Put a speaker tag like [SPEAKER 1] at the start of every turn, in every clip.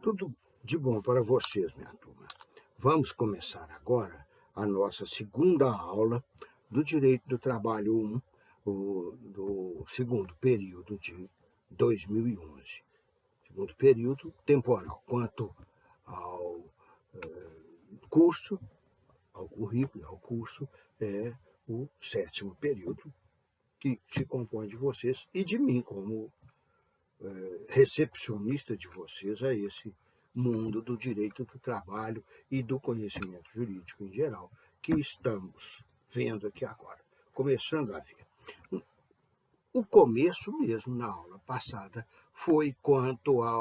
[SPEAKER 1] Tudo de bom para vocês, minha turma. Vamos começar agora a nossa segunda aula do Direito do Trabalho 1, do segundo período de 2011. Segundo período temporal. Quanto ao curso, ao currículo, ao curso, é o sétimo período, que se compõe de vocês e de mim, como recepcionista de vocês a esse mundo do direito do trabalho e do conhecimento jurídico em geral, que estamos vendo aqui agora, começando a ver. O começo mesmo, na aula passada, foi quanto à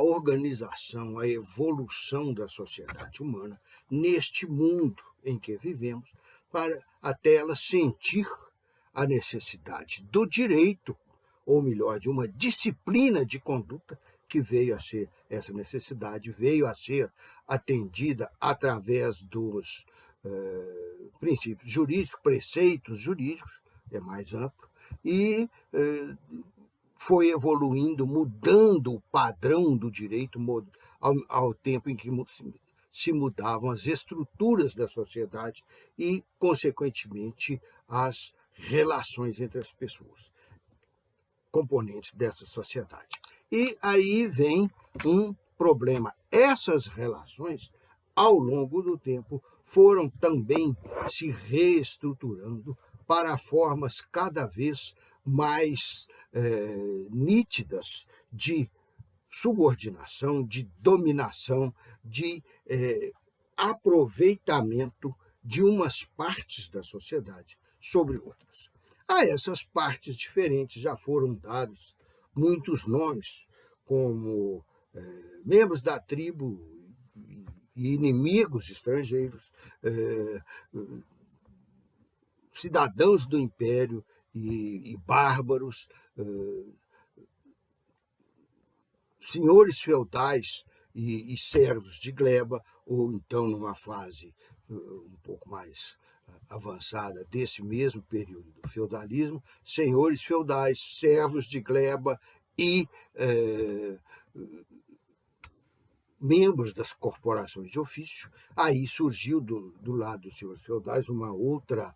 [SPEAKER 1] organização, à evolução da sociedade humana neste mundo em que vivemos, para até ela sentir a necessidade do direito, ou melhor, de uma disciplina de conduta que veio a ser, essa necessidade veio a ser atendida através dos princípios jurídicos, preceitos jurídicos, é mais amplo, e foi evoluindo, mudando o padrão do direito ao tempo em que se mudavam as estruturas da sociedade e, consequentemente, as relações entre as pessoas, componentes dessa sociedade. E aí vem um problema. Essas relações, ao longo do tempo, foram também se reestruturando para formas cada vez mais nítidas de subordinação, de dominação, de aproveitamento de umas partes da sociedade sobre outras. A essas partes diferentes já foram dados muitos nomes, como membros da tribo e inimigos estrangeiros, cidadãos do império e bárbaros, senhores feudais e servos de gleba, ou então, numa fase um pouco mais avançada desse mesmo período do feudalismo, senhores feudais, servos de gleba e membros das corporações de ofício. Aí surgiu do lado dos senhores feudais uma outra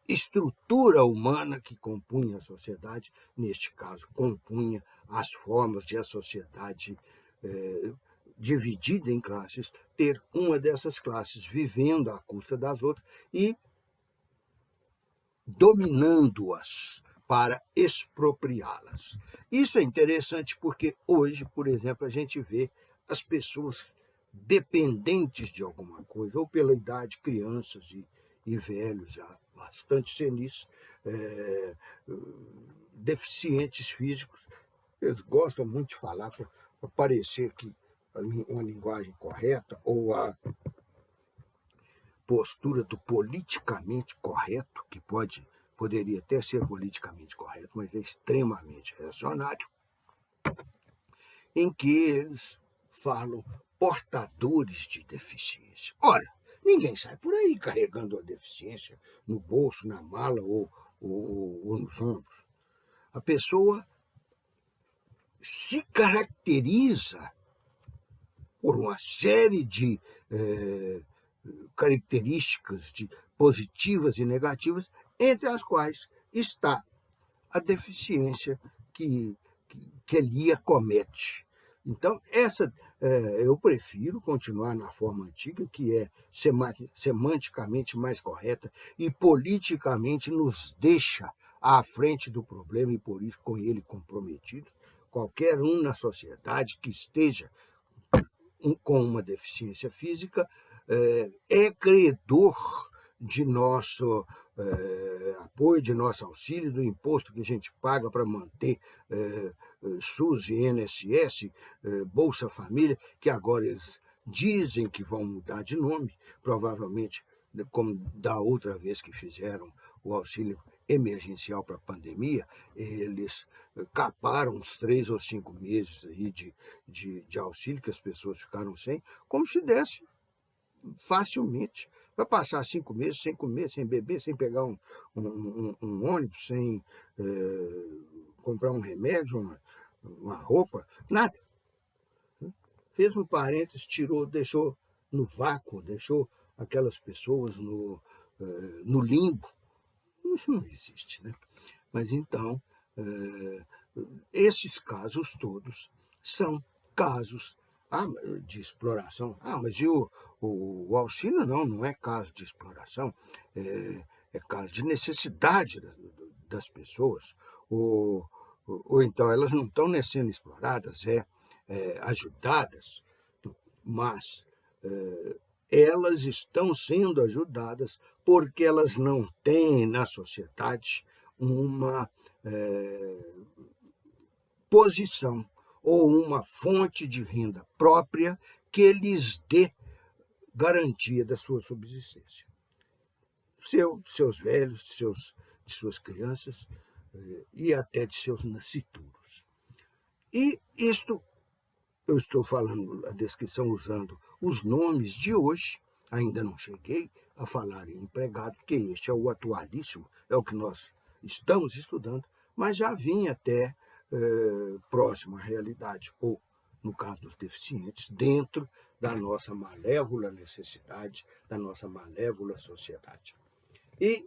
[SPEAKER 1] estrutura humana que compunha a sociedade, neste caso, compunha as formas de a sociedade dividida em classes, ter uma dessas classes vivendo à custa das outras e dominando-as para expropriá-las. Isso é interessante porque hoje, por exemplo, a gente vê as pessoas dependentes de alguma coisa, ou pela idade, crianças e velhos já bastante senis, deficientes físicos. Eles gostam muito de falar para parecer que uma linguagem correta ou a postura do politicamente correto, que poderia até ser politicamente correto, mas é extremamente reacionário, em que eles falam portadores de deficiência. Ora, ninguém sai por aí carregando a deficiência no bolso, na mala ou nos ombros. A pessoa se caracteriza por uma série de características positivas e negativas, entre as quais está a deficiência que lhe acomete. Então, eu prefiro continuar na forma antiga, que é semanticamente mais correta e politicamente nos deixa à frente do problema e, por isso, com ele comprometido. Qualquer um na sociedade que esteja com uma deficiência física é credor de nosso apoio, de nosso auxílio, do imposto que a gente paga para manter SUS e INSS, Bolsa Família, que agora eles dizem que vão mudar de nome, provavelmente, como da outra vez que fizeram o auxílio emergencial para a pandemia, eles caparam uns 3 ou 5 meses aí de auxílio que as pessoas ficaram sem, como se desse facilmente. Vai passar 5 meses sem comer, sem beber, sem pegar um ônibus, sem comprar um remédio, uma roupa, nada. Fez um parênteses, tirou, deixou no vácuo, deixou aquelas pessoas no limbo. Isso não existe, né? Mas então, esses casos todos são casos de exploração. Mas e o auxílio não é caso de exploração, é caso de necessidade das pessoas. Ou então elas não estão sendo exploradas, ajudadas, mas elas estão sendo ajudadas porque elas não têm na sociedade uma posição ou uma fonte de renda própria que lhes dê garantia da sua subsistência. Seus velhos, de suas crianças e até de seus nascituros. E isto, eu estou falando a descrição usando os nomes de hoje, ainda não cheguei a falar em empregado, porque este é o atualíssimo, é o que nós estamos estudando, mas já vinha até próximo à realidade, ou, no caso dos deficientes, dentro da nossa malévola necessidade, da nossa malévola sociedade. E,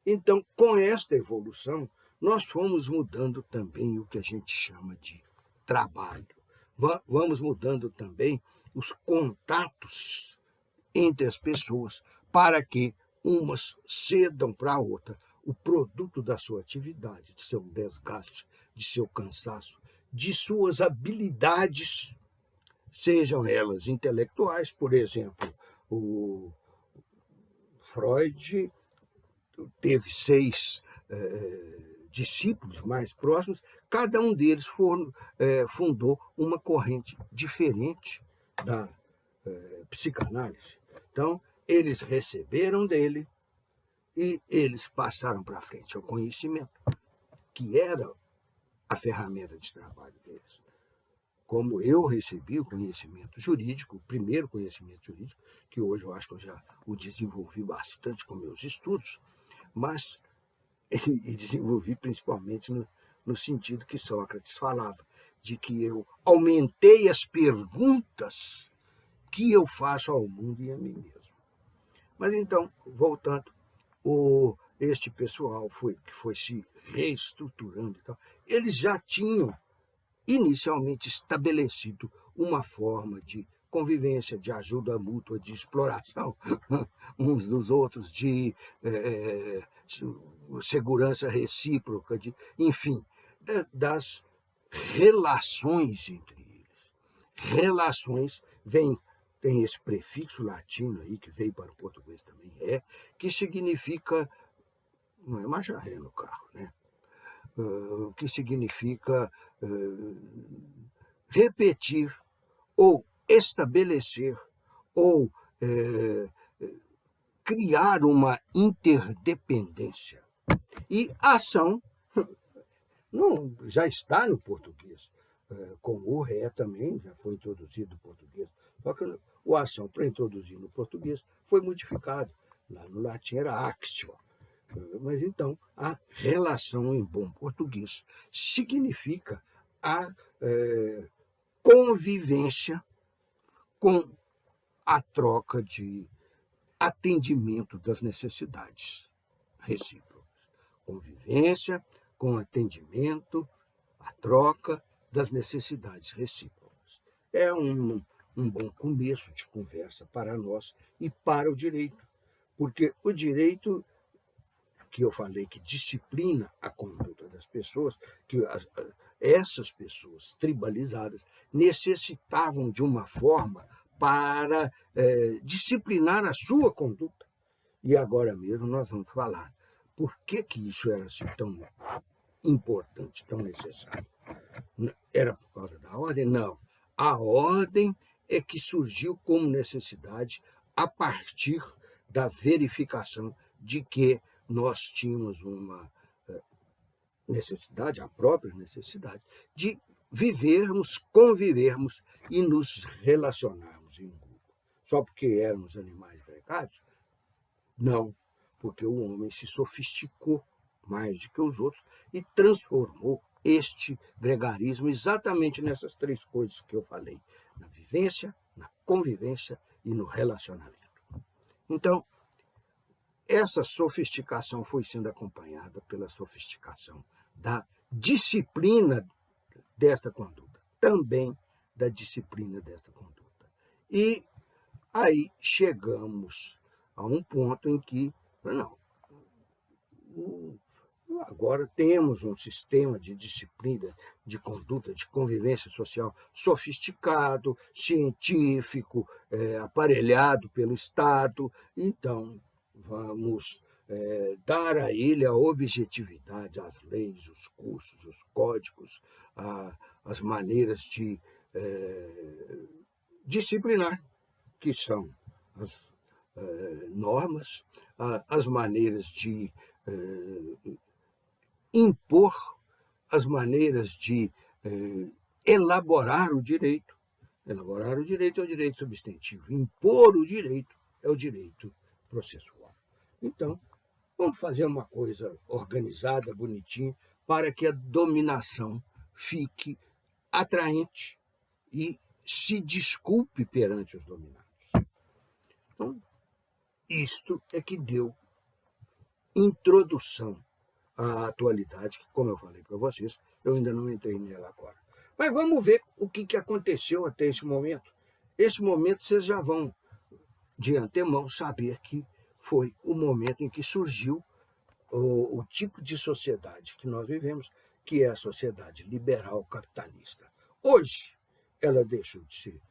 [SPEAKER 1] então, com esta evolução, nós fomos mudando também o que a gente chama de trabalho. Vamos mudando também os contatos entre as pessoas para que umas cedam para a outra o produto da sua atividade, de seu desgaste, de seu cansaço, de suas habilidades, sejam elas intelectuais. Por exemplo, o Freud teve 6 discípulos mais próximos, cada um deles fundou uma corrente diferente da psicanálise. Então, eles receberam dele e eles passaram para frente ao conhecimento, que era a ferramenta de trabalho deles. Como eu recebi o conhecimento jurídico, o primeiro conhecimento jurídico, que hoje eu acho que eu já o desenvolvi bastante com meus estudos, mas e desenvolvi principalmente no sentido que Sócrates falava, de que eu aumentei as perguntas que eu faço ao mundo e a mim mesmo. Mas então, voltando, este pessoal que foi se reestruturando e tal, eles já tinham inicialmente estabelecido uma forma de convivência, de ajuda mútua, de exploração uns dos outros, de segurança recíproca, enfim, das relações entre eles. Relações tem esse prefixo latino aí, que veio para o português também, que significa, não é macharré no carro, né? Que significa repetir ou estabelecer ou criar uma interdependência. E ação já está no português, como o ré também já foi introduzido no português. Só que o ação, para introduzir no português, foi modificado. Lá no latim era actio. Mas então, a relação em bom português significa a convivência com a troca de atendimento das necessidades recíprocas. Convivência com atendimento, a troca das necessidades recíprocas. É um bom começo de conversa para nós e para o direito, porque o direito, que eu falei que disciplina a conduta das pessoas, que essas pessoas tribalizadas necessitavam de uma forma para disciplinar a sua conduta. E agora mesmo nós vamos falar por que isso era assim tão importante, tão necessário. Era por causa da ordem? Não. A ordem é que surgiu como necessidade a partir da verificação de que nós tínhamos uma necessidade, a própria necessidade, de vivermos, convivermos e nos relacionarmos em grupo. Só porque éramos animais gregários? Não, porque o homem se sofisticou mais do que os outros e transformou este gregarismo exatamente nessas três coisas que eu falei: na vivência, na convivência e no relacionamento. Então, essa sofisticação foi sendo acompanhada pela sofisticação da disciplina desta conduta, também da disciplina desta conduta. E aí chegamos a um ponto em que, não, agora temos um sistema de disciplina, de conduta, de convivência social sofisticado, científico, aparelhado pelo Estado, então vamos dar a ele a objetividade, as leis, os cursos, os códigos, as maneiras de disciplinar, que são as normas, as maneiras de impor, as maneiras de elaborar o direito. Elaborar o direito é o direito substantivo. Impor o direito é o direito processual. Então, vamos fazer uma coisa organizada, bonitinha, para que a dominação fique atraente e se desculpe perante os dominados. Então, isto é que deu introdução à atualidade, que, como eu falei para vocês, eu ainda não entrei nela agora. Mas vamos ver o que aconteceu até esse momento. Esse momento vocês já vão, de antemão, saber que foi o momento em que surgiu o tipo de sociedade que nós vivemos, que é a sociedade liberal capitalista. Hoje, ela deixou de ser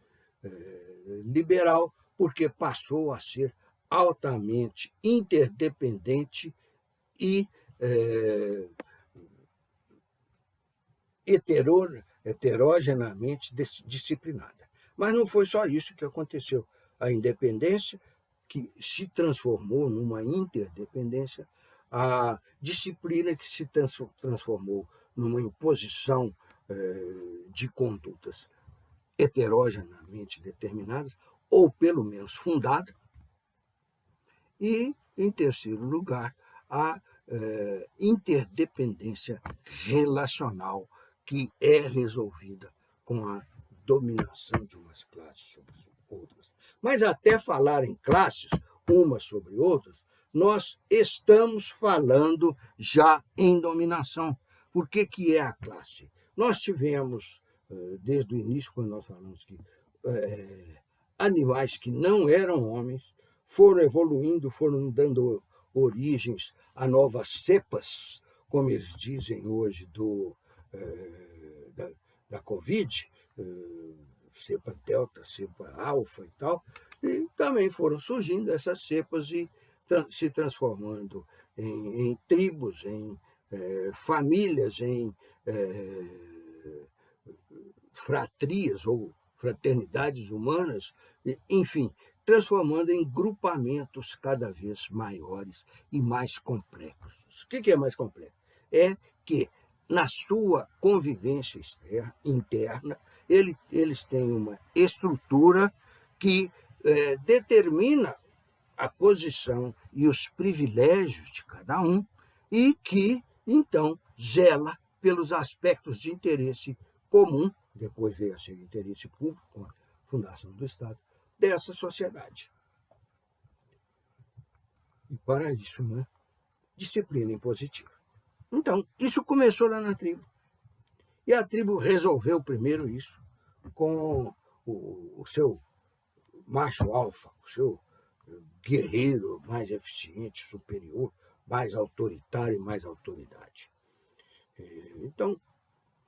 [SPEAKER 1] liberal porque passou a ser altamente interdependente e heterogeneamente disciplinada. Mas não foi só isso que aconteceu. A independência, que se transformou numa interdependência, a disciplina, que se transformou numa imposição de condutas heterogeneamente determinadas, ou pelo menos fundada, e, em terceiro lugar, a interdependência relacional, que é resolvida com a dominação de umas classes sobre outras. Mas até falar em classes, umas sobre outras, nós estamos falando já em dominação. Por que é a classe? Nós tivemos, desde o início, quando nós falamos que animais que não eram homens foram evoluindo, foram dando origens a novas cepas, como eles dizem hoje, da Covid, cepa delta, cepa alfa e tal, e também foram surgindo essas cepas e se transformando em tribos, em famílias, em fratrias ou fraternidades humanas, enfim, transformando em grupamentos cada vez maiores e mais complexos. O que é mais complexo? É que, na sua convivência interna, eles têm uma estrutura que determina a posição e os privilégios de cada um e que, então, zela pelos aspectos de interesse comum, depois veio a ser interesse público, com a fundação do Estado, dessa sociedade. E para isso, né, disciplina impositiva. Então, isso começou lá na tribo. E a tribo resolveu primeiro isso com o seu macho alfa, o seu guerreiro mais eficiente, superior, mais autoritário e mais autoridade. Então,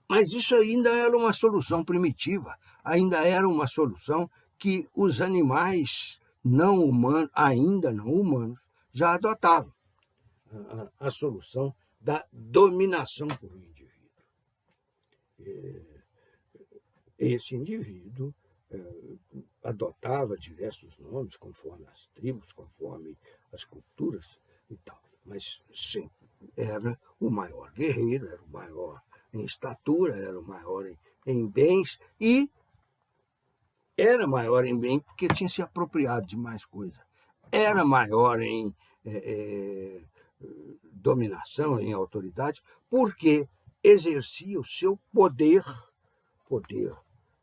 [SPEAKER 1] mas isso ainda era uma solução primitiva, ainda era uma solução que os animais não humanos, ainda não humanos, já adotavam. A solução da dominação por um indivíduo. Esse indivíduo adotava diversos nomes, conforme as tribos, conforme as culturas e tal, mas sempre era o maior guerreiro, era o maior em estatura, era o maior em bens, e era maior em bem porque tinha se apropriado de mais coisa. Era maior em dominação, em autoridade, porque exercia o seu poder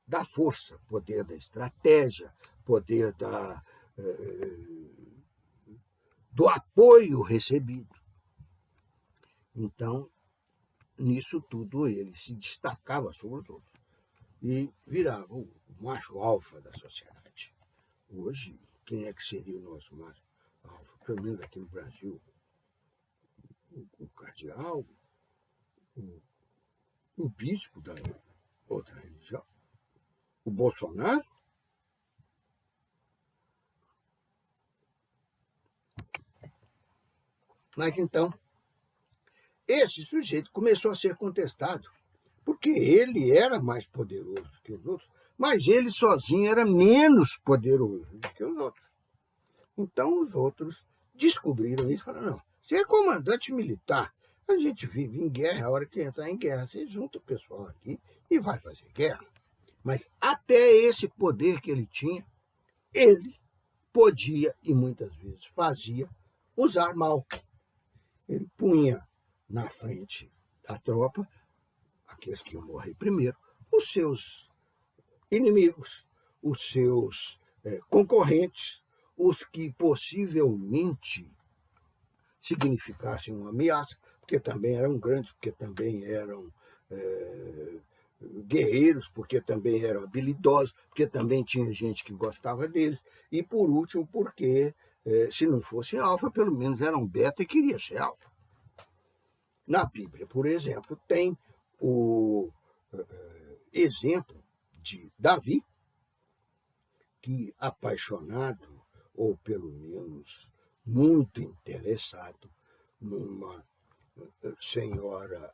[SPEAKER 1] da força, poder da estratégia, poder do apoio recebido. Então, nisso tudo, ele se destacava sobre os outros e virava o macho alfa da sociedade. Hoje, quem é que seria o nosso macho alfa? Pelo menos aqui no Brasil, o cardeal, o bispo da outra religião, o Bolsonaro. Mas então, esse sujeito começou a ser contestado, porque ele era mais poderoso que os outros, mas ele sozinho era menos poderoso que os outros. Então os outros descobriram isso e falaram, não, você é comandante militar, a gente vive em guerra, a hora que entrar em guerra, você junta o pessoal aqui e vai fazer guerra. Mas até esse poder que ele tinha, ele podia, e muitas vezes fazia, usar mal. Ele punha na frente da tropa, aqueles que iam morrer primeiro, os seus inimigos, os seus concorrentes, os que possivelmente significassem uma ameaça, porque também eram grandes, porque também eram guerreiros, porque também eram habilidosos, porque também tinha gente que gostava deles, e por último, porque se não fosse alfa, pelo menos eram beta e queria ser alfa. Na Bíblia, por exemplo, tem o exemplo de Davi, que apaixonado, ou pelo menos muito interessado, numa senhora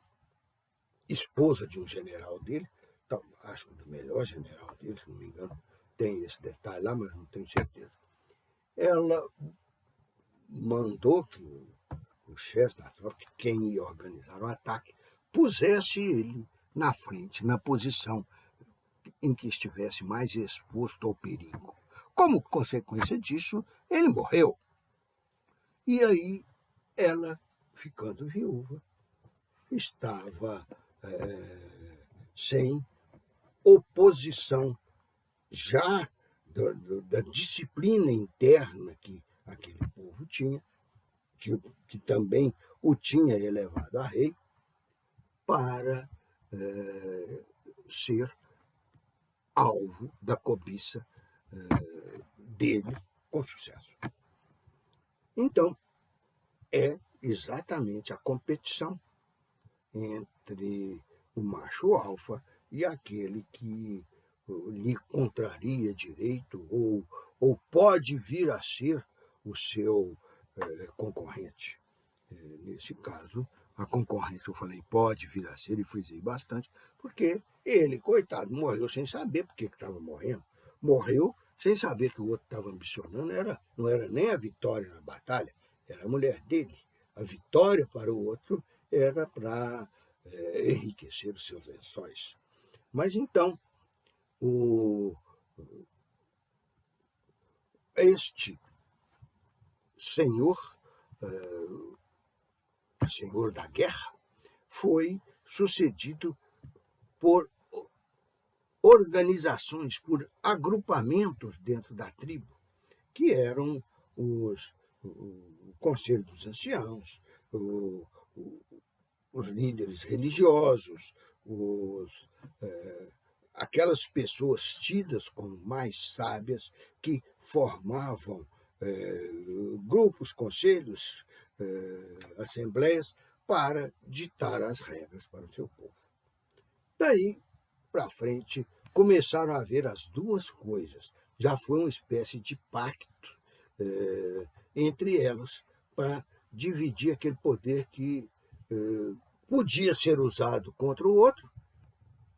[SPEAKER 1] esposa de um general dele, então, acho que do melhor general dele, se não me engano, tem esse detalhe lá, mas não tenho certeza. Ela mandou que o chefe da tropa, quem ia organizar o ataque, pusesse ele na frente, na posição em que estivesse mais exposto ao perigo. Como consequência disso, ele morreu. E aí, ela, ficando viúva, estava sem oposição já da disciplina interna que aquele povo tinha, que também o tinha elevado a rei, para ser alvo da cobiça dele com sucesso. Então, é exatamente a competição entre o macho alfa e aquele que lhe contraria direito ou pode vir a ser o seu concorrente. Nesse caso, a concorrência, eu falei, pode vir a ser, e frisei bastante, porque ele, coitado, morreu sem saber por que estava morrendo. Morreu sem saber que o outro estava ambicionando, não era nem a vitória na batalha, era a mulher dele. A vitória para o outro era para enriquecer os seus lençóis. Mas então, este senhor da guerra, foi sucedido por organizações, por agrupamentos dentro da tribo, que eram o Conselho dos Anciãos, os líderes religiosos, aquelas pessoas tidas como mais sábias que formavam grupos, conselhos, assembleias para ditar as regras para o seu povo. Daí para frente começaram a haver as duas coisas. Já foi uma espécie de pacto entre elas para dividir aquele poder que podia ser usado contra o outro,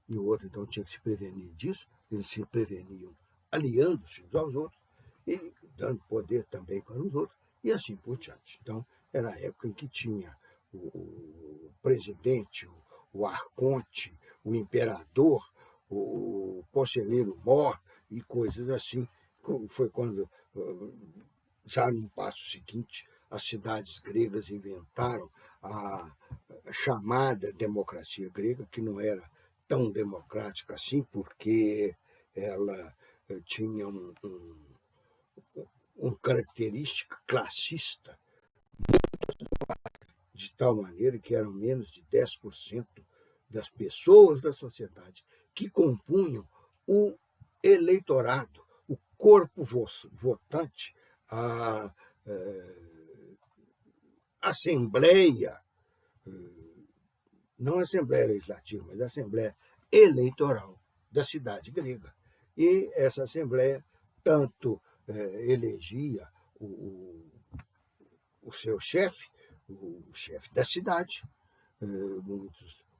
[SPEAKER 1] e o outro então tinha que se prevenir disso. Eles se preveniam aliando-se uns aos outros e dando poder também para os outros, e assim por diante. Então, era a época em que tinha o presidente, o arconte, o imperador, o conselheiro-mor e coisas assim. Foi quando, já no passo seguinte, as cidades gregas inventaram a chamada democracia grega, que não era tão democrática assim, porque ela tinha uma característica classista, de tal maneira que eram menos de 10% das pessoas da sociedade que compunham o eleitorado, o corpo votante, a Assembleia, não a Assembleia Legislativa, mas a Assembleia Eleitoral da cidade grega. E essa Assembleia tanto elegia o seu chefe, o chefe da cidade,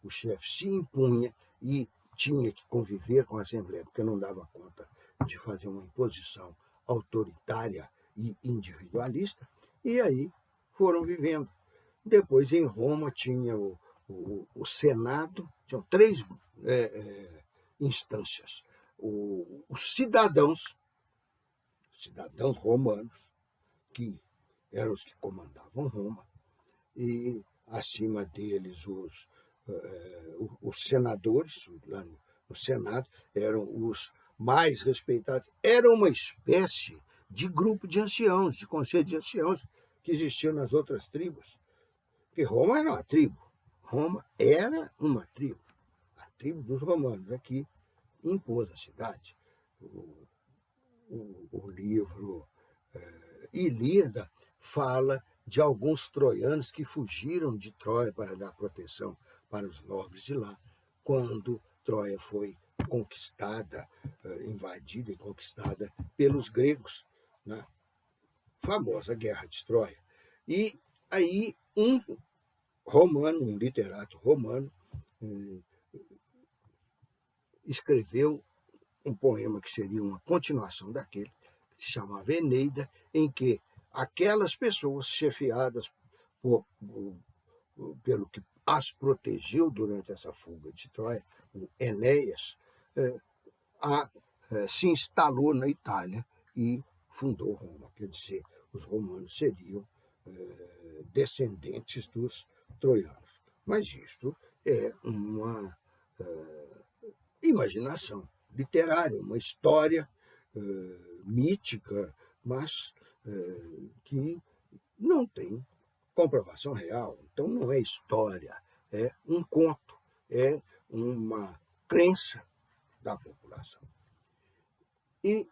[SPEAKER 1] o chefe se impunha e tinha que conviver com a Assembleia, porque não dava conta de fazer uma imposição autoritária e individualista, e aí foram vivendo. Depois, em Roma, tinha o Senado, tinham três instâncias. Os cidadãos romanos, que eram os que comandavam Roma, e acima deles os senadores, lá no Senado, eram os mais respeitados. Era uma espécie de grupo de anciãos, de conselho de anciãos, que existiam nas outras tribos. Porque Roma era uma tribo. Roma era uma tribo. A tribo dos romanos aqui impôs a cidade. O livro Ilíada fala de alguns troianos que fugiram de Troia para dar proteção para os nobres de lá, quando Troia foi conquistada, invadida e conquistada pelos gregos, na famosa Guerra de Troia. E aí um romano, um literato romano, escreveu um poema que seria uma continuação daquele, que se chamava Eneida, em que aquelas pessoas chefiadas pelo que as protegeu durante essa fuga de Troia, o Enéas, se instalou na Itália e fundou Roma. Quer dizer, os romanos seriam descendentes dos troianos. Mas isto é uma imaginação literária, uma história mítica, mas que não tem comprovação real. Então, não é história, é um conto, é uma crença da população. E,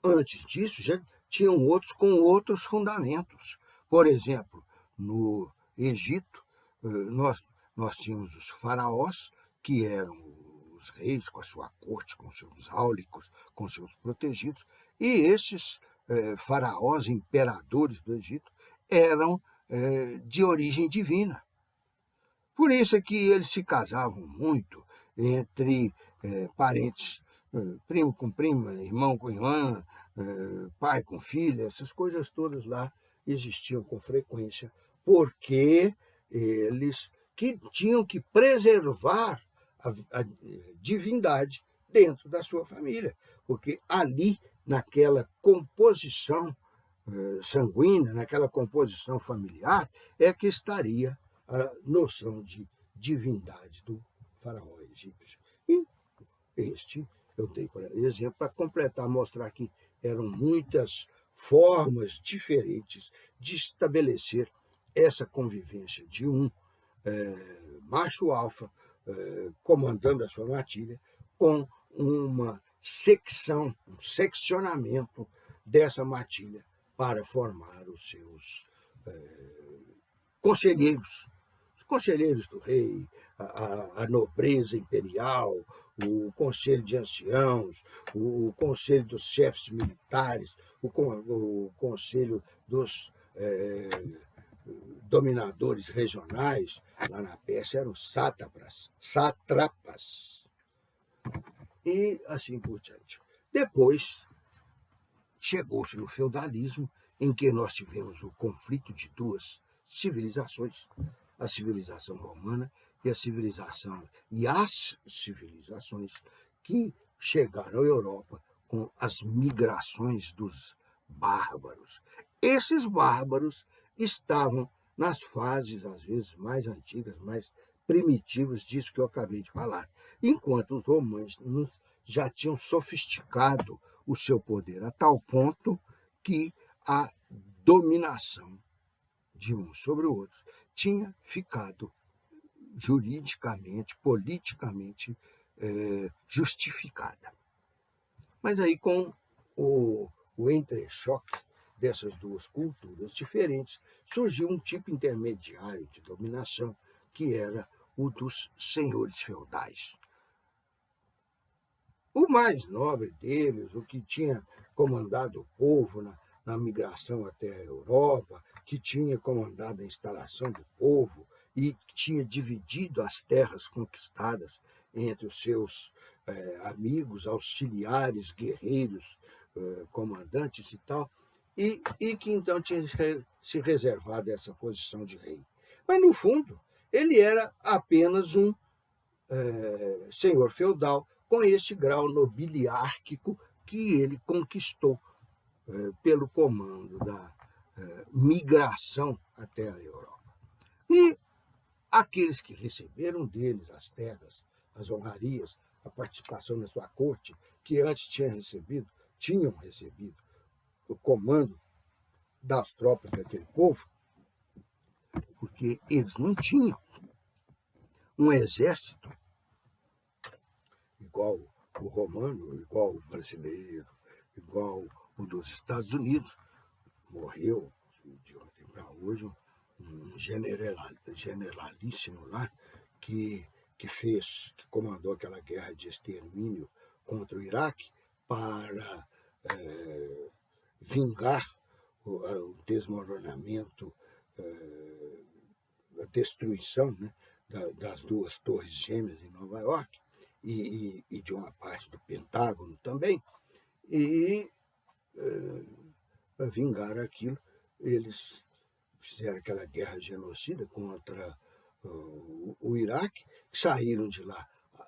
[SPEAKER 1] antes disso, já tinham outros com outros fundamentos. Por exemplo, no Egito, nós tínhamos os faraós, que eram os reis com a sua corte, com seus áulicos, com seus protegidos, e esses faraós, imperadores do Egito, eram de origem divina. Por isso é que eles se casavam muito entre parentes, primo com prima, irmão com irmã, pai com filha, essas coisas todas lá existiam com frequência, porque eles tinham que preservar a divindade dentro da sua família, porque ali, naquela composição sanguínea, naquela composição familiar, é que estaria a noção de divindade do faraó egípcio. E este eu dei por exemplo para completar, mostrar que eram muitas formas diferentes de estabelecer essa convivência de um macho alfa comandando a sua matilha, com uma secção, um seccionamento dessa matilha para formar os seus conselheiros, os conselheiros do rei, a nobreza imperial, o conselho de anciãos, o conselho dos chefes militares, o conselho dos dominadores regionais. Lá na Pérsia eram sátrapas, e assim por diante. Depois, chegou-se no feudalismo, em que nós tivemos o conflito de duas civilizações, a civilização romana e as civilizações que chegaram à Europa com as migrações dos bárbaros. Esses bárbaros estavam nas fases, às vezes, mais antigas, mais primitivas disso que eu acabei de falar. Enquanto os romanos já tinham sofisticado o seu poder a tal ponto que a dominação de um sobre o outro tinha ficado juridicamente, politicamente justificada. Mas aí, com o entrechoque dessas duas culturas diferentes, surgiu um tipo intermediário de dominação, que era o dos senhores feudais. O mais nobre deles, o que tinha comandado o povo na migração até a Europa, que tinha comandado a instalação do povo e que tinha dividido as terras conquistadas entre os seus amigos, auxiliares, guerreiros, comandantes e tal, e que então tinha se reservado essa posição de rei. Mas, no fundo, ele era apenas um senhor feudal com esse grau nobiliárquico que ele conquistou pelo comando da migração até a Europa. E aqueles que receberam deles as terras, as honrarias, a participação na sua corte, que antes tinham recebido o comando das tropas daquele povo, porque eles não tinham um exército igual o romano, igual o brasileiro, igual o dos Estados Unidos. Morreu, de ontem para hoje, um generalíssimo lá que comandou aquela guerra de extermínio contra o Iraque para vingar o desmoronamento, a destruição, né, das duas torres gêmeas em Nova York e de uma parte do Pentágono também. E para vingar aquilo, eles fizeram aquela guerra genocida contra o Iraque, saíram de lá,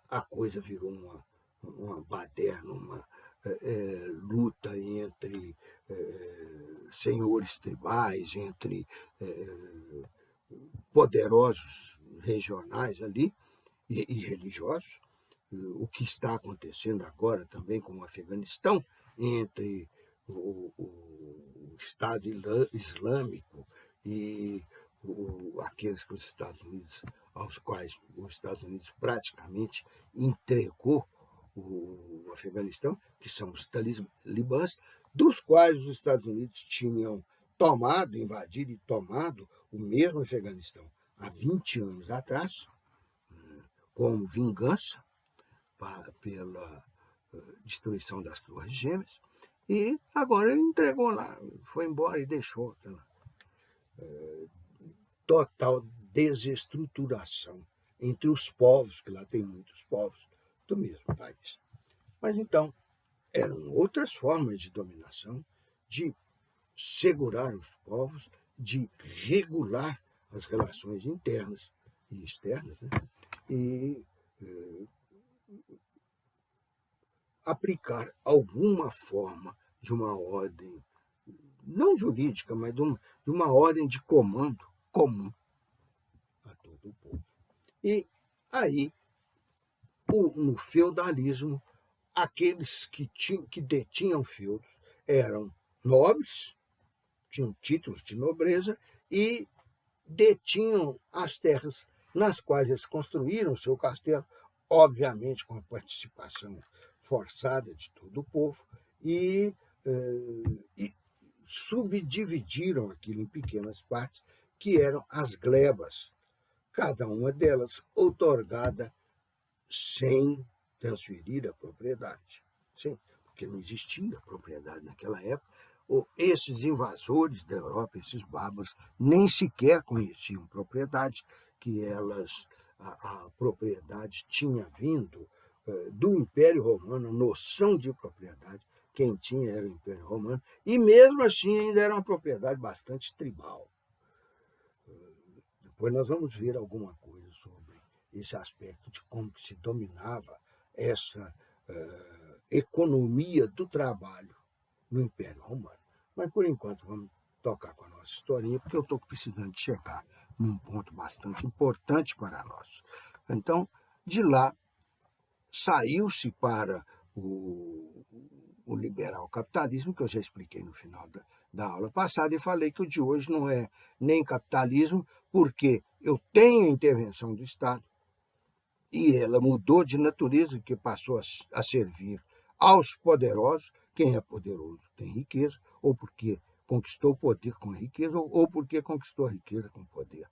[SPEAKER 1] a coisa virou uma baderna, uma luta entre senhores tribais, entre poderosos regionais ali e religiosos. O que está acontecendo agora também com o Afeganistão, entre o Estado Islâmico e aqueles que aos quais os Estados Unidos praticamente entregou o Afeganistão, que são os talibãs, dos quais os Estados Unidos tinham invadido e tomado o mesmo Afeganistão há 20 anos atrás, como vingança pela destruição das Torres Gêmeas, e agora ele entregou lá, foi embora e deixou aquela total desestruturação entre os povos, que lá tem muitos povos do mesmo país. Mas então, eram outras formas de dominação, de segurar os povos, de regular as relações internas e externas, né? E aplicar alguma forma de uma ordem, não jurídica, mas de uma ordem de comando comum a todo o povo. E aí, no feudalismo, aqueles que detinham feudos eram nobres, tinham títulos de nobreza e detinham as terras nas quais eles construíram seu castelo, obviamente com a participação forçada de todo o povo, e subdividiram aquilo em pequenas partes, que eram as glebas, cada uma delas outorgada sem transferir a propriedade. Sim, porque não existia propriedade naquela época. Esses invasores da Europa, esses bárbaros, nem sequer conheciam propriedade, que a propriedade tinha vindo do Império Romano, a noção de propriedade, quem tinha era o Império Romano, e mesmo assim ainda era uma propriedade bastante tribal. Depois nós vamos ver alguma coisa sobre esse aspecto de como que se dominava essa economia do trabalho no Império Romano. Mas, por enquanto, vamos tocar com a nossa historinha, porque eu estou precisando de chegar num ponto bastante importante para nós. Então, de lá, saiu-se para o liberal capitalismo, que eu já expliquei no final da aula passada, e falei que o de hoje não é nem capitalismo, porque eu tenho a intervenção do Estado, e ela mudou de natureza, que passou a servir aos poderosos. Quem é poderoso tem riqueza, ou porque conquistou o poder com a riqueza, ou porque conquistou a riqueza com o poder.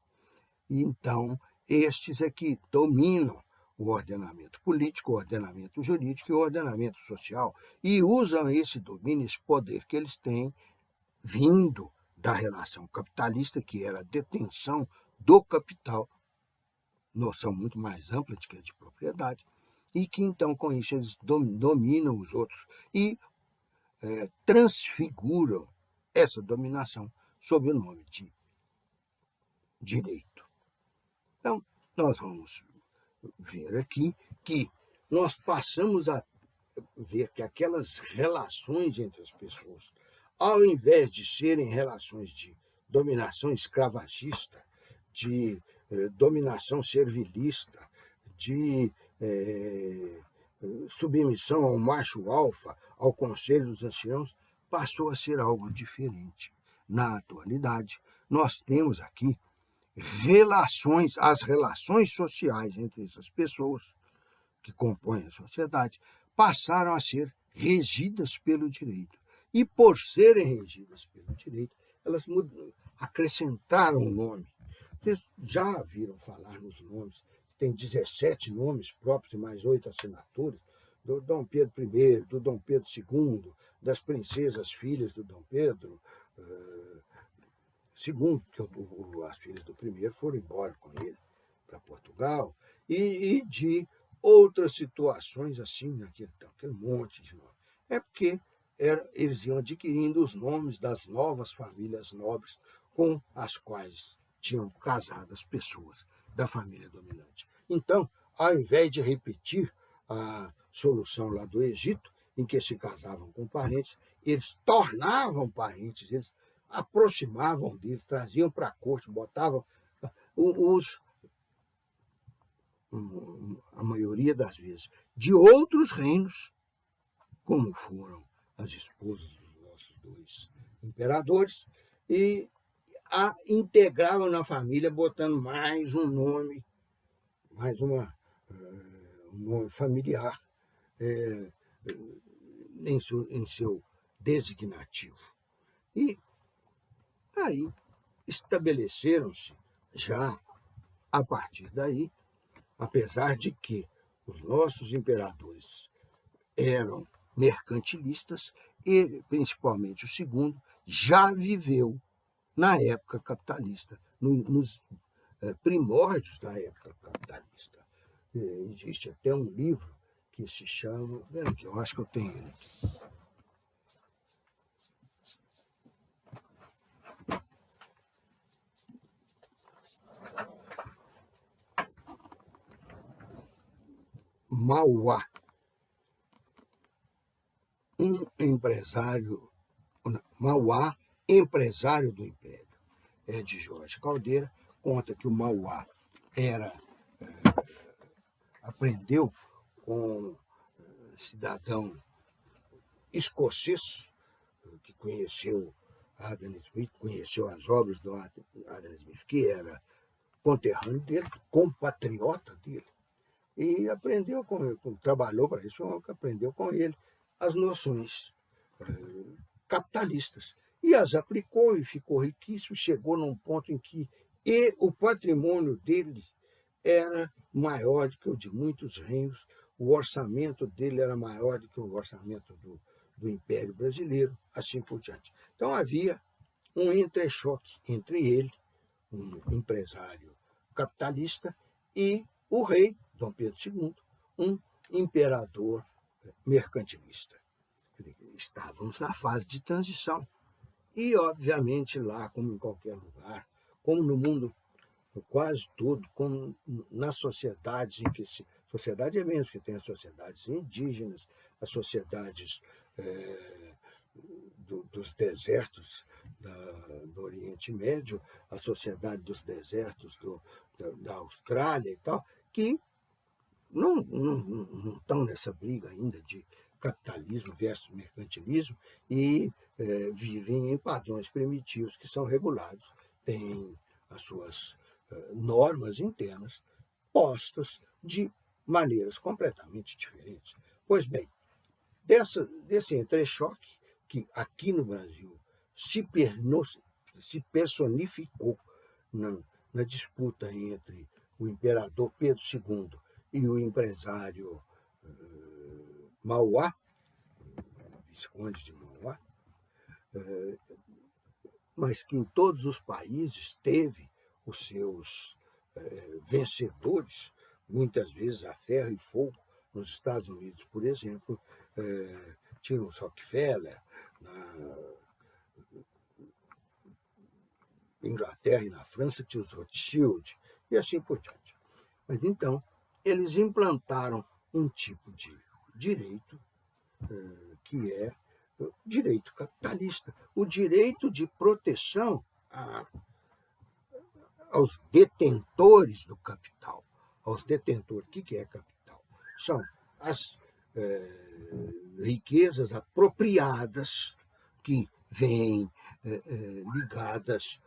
[SPEAKER 1] Então, estes é que dominam o ordenamento político, o ordenamento jurídico e o ordenamento social, e usam esse domínio, esse poder que eles têm, vindo da relação capitalista, que era a detenção do capital, noção muito mais ampla de que é de propriedade, e que então com isso eles dominam os outros e transfiguram essa dominação sob o nome de direito. Então, nós vamos ver aqui que nós passamos a ver que aquelas relações entre as pessoas, ao invés de serem relações de dominação escravagista, de dominação servilista, de submissão ao macho alfa, ao conselho dos anciãos, passou a ser algo diferente. Na atualidade, nós temos aqui as relações sociais entre essas pessoas que compõem a sociedade passaram a ser regidas pelo direito. E por serem regidas pelo direito, elas acrescentaram um nome. Vocês já viram falar nos nomes? Tem 17 nomes próprios e mais 8 assinaturas, do Dom Pedro I, do Dom Pedro II, das princesas filhas do Dom Pedro II, que as filhas do primeiro foram embora com ele para Portugal, e de outras situações assim, aquele monte de nomes. É porque eles iam adquirindo os nomes das novas famílias nobres com as quais tinham casado as pessoas da família dominante. Então, ao invés de repetir a solução lá do Egito, em que se casavam com parentes, eles tornavam parentes, eles aproximavam deles, traziam para a corte, botavam a maioria das vezes, de outros reinos, como foram as esposas dos nossos 2 imperadores, e a integravam na família, botando mais um nome, mais um nome familiar em seu designativo. E aí estabeleceram-se já a partir daí, apesar de que os nossos imperadores eram mercantilistas, e principalmente o segundo já viveu na época capitalista, nos primórdios da época capitalista. Existe até um livro que se chama... Aqui, eu acho que eu tenho ele aqui. Mauá, Mauá, empresário do Império. É de Jorge Caldeira, conta que o Mauá aprendeu com um cidadão escocês que conheceu Adam Smith, conheceu as obras do Adam Smith, que era conterrâneo dele, compatriota dele, e aprendeu com ele, trabalhou para isso, aprendeu com ele as noções capitalistas, e as aplicou e ficou riquíssimo, chegou num ponto em que o patrimônio dele era maior do que o de muitos reinos, o orçamento dele era maior do que o orçamento do Império Brasileiro, assim por diante. Então havia um entrechoque entre ele, um empresário capitalista, e o rei, Dom Pedro II, um imperador mercantilista. Estávamos na fase de transição. E, obviamente, lá, como em qualquer lugar, como no mundo quase todo, como nas sociedades em que sociedade é menos, que tem as sociedades indígenas, as sociedades dos desertos do Oriente Médio, a Sociedade dos Desertos da Austrália e tal, que não estão nessa briga ainda de capitalismo versus mercantilismo e vivem em padrões primitivos que são regulados, têm as suas normas internas postas de maneiras completamente diferentes. Pois bem, desse entrechoque que aqui no Brasil se personificou na disputa entre o imperador Pedro II e o empresário Mauá, Visconde de Mauá, mas que em todos os países teve os seus vencedores, muitas vezes a ferro e fogo. Nos Estados Unidos, por exemplo, tinha os Rockefeller, na Inglaterra e na França tinha os Rothschild, e assim por diante. Mas então, eles implantaram um tipo de direito que é o direito capitalista, o direito de proteção aos detentores do capital. Aos detentores, o que é capital? São as riquezas apropriadas que vêm ligadas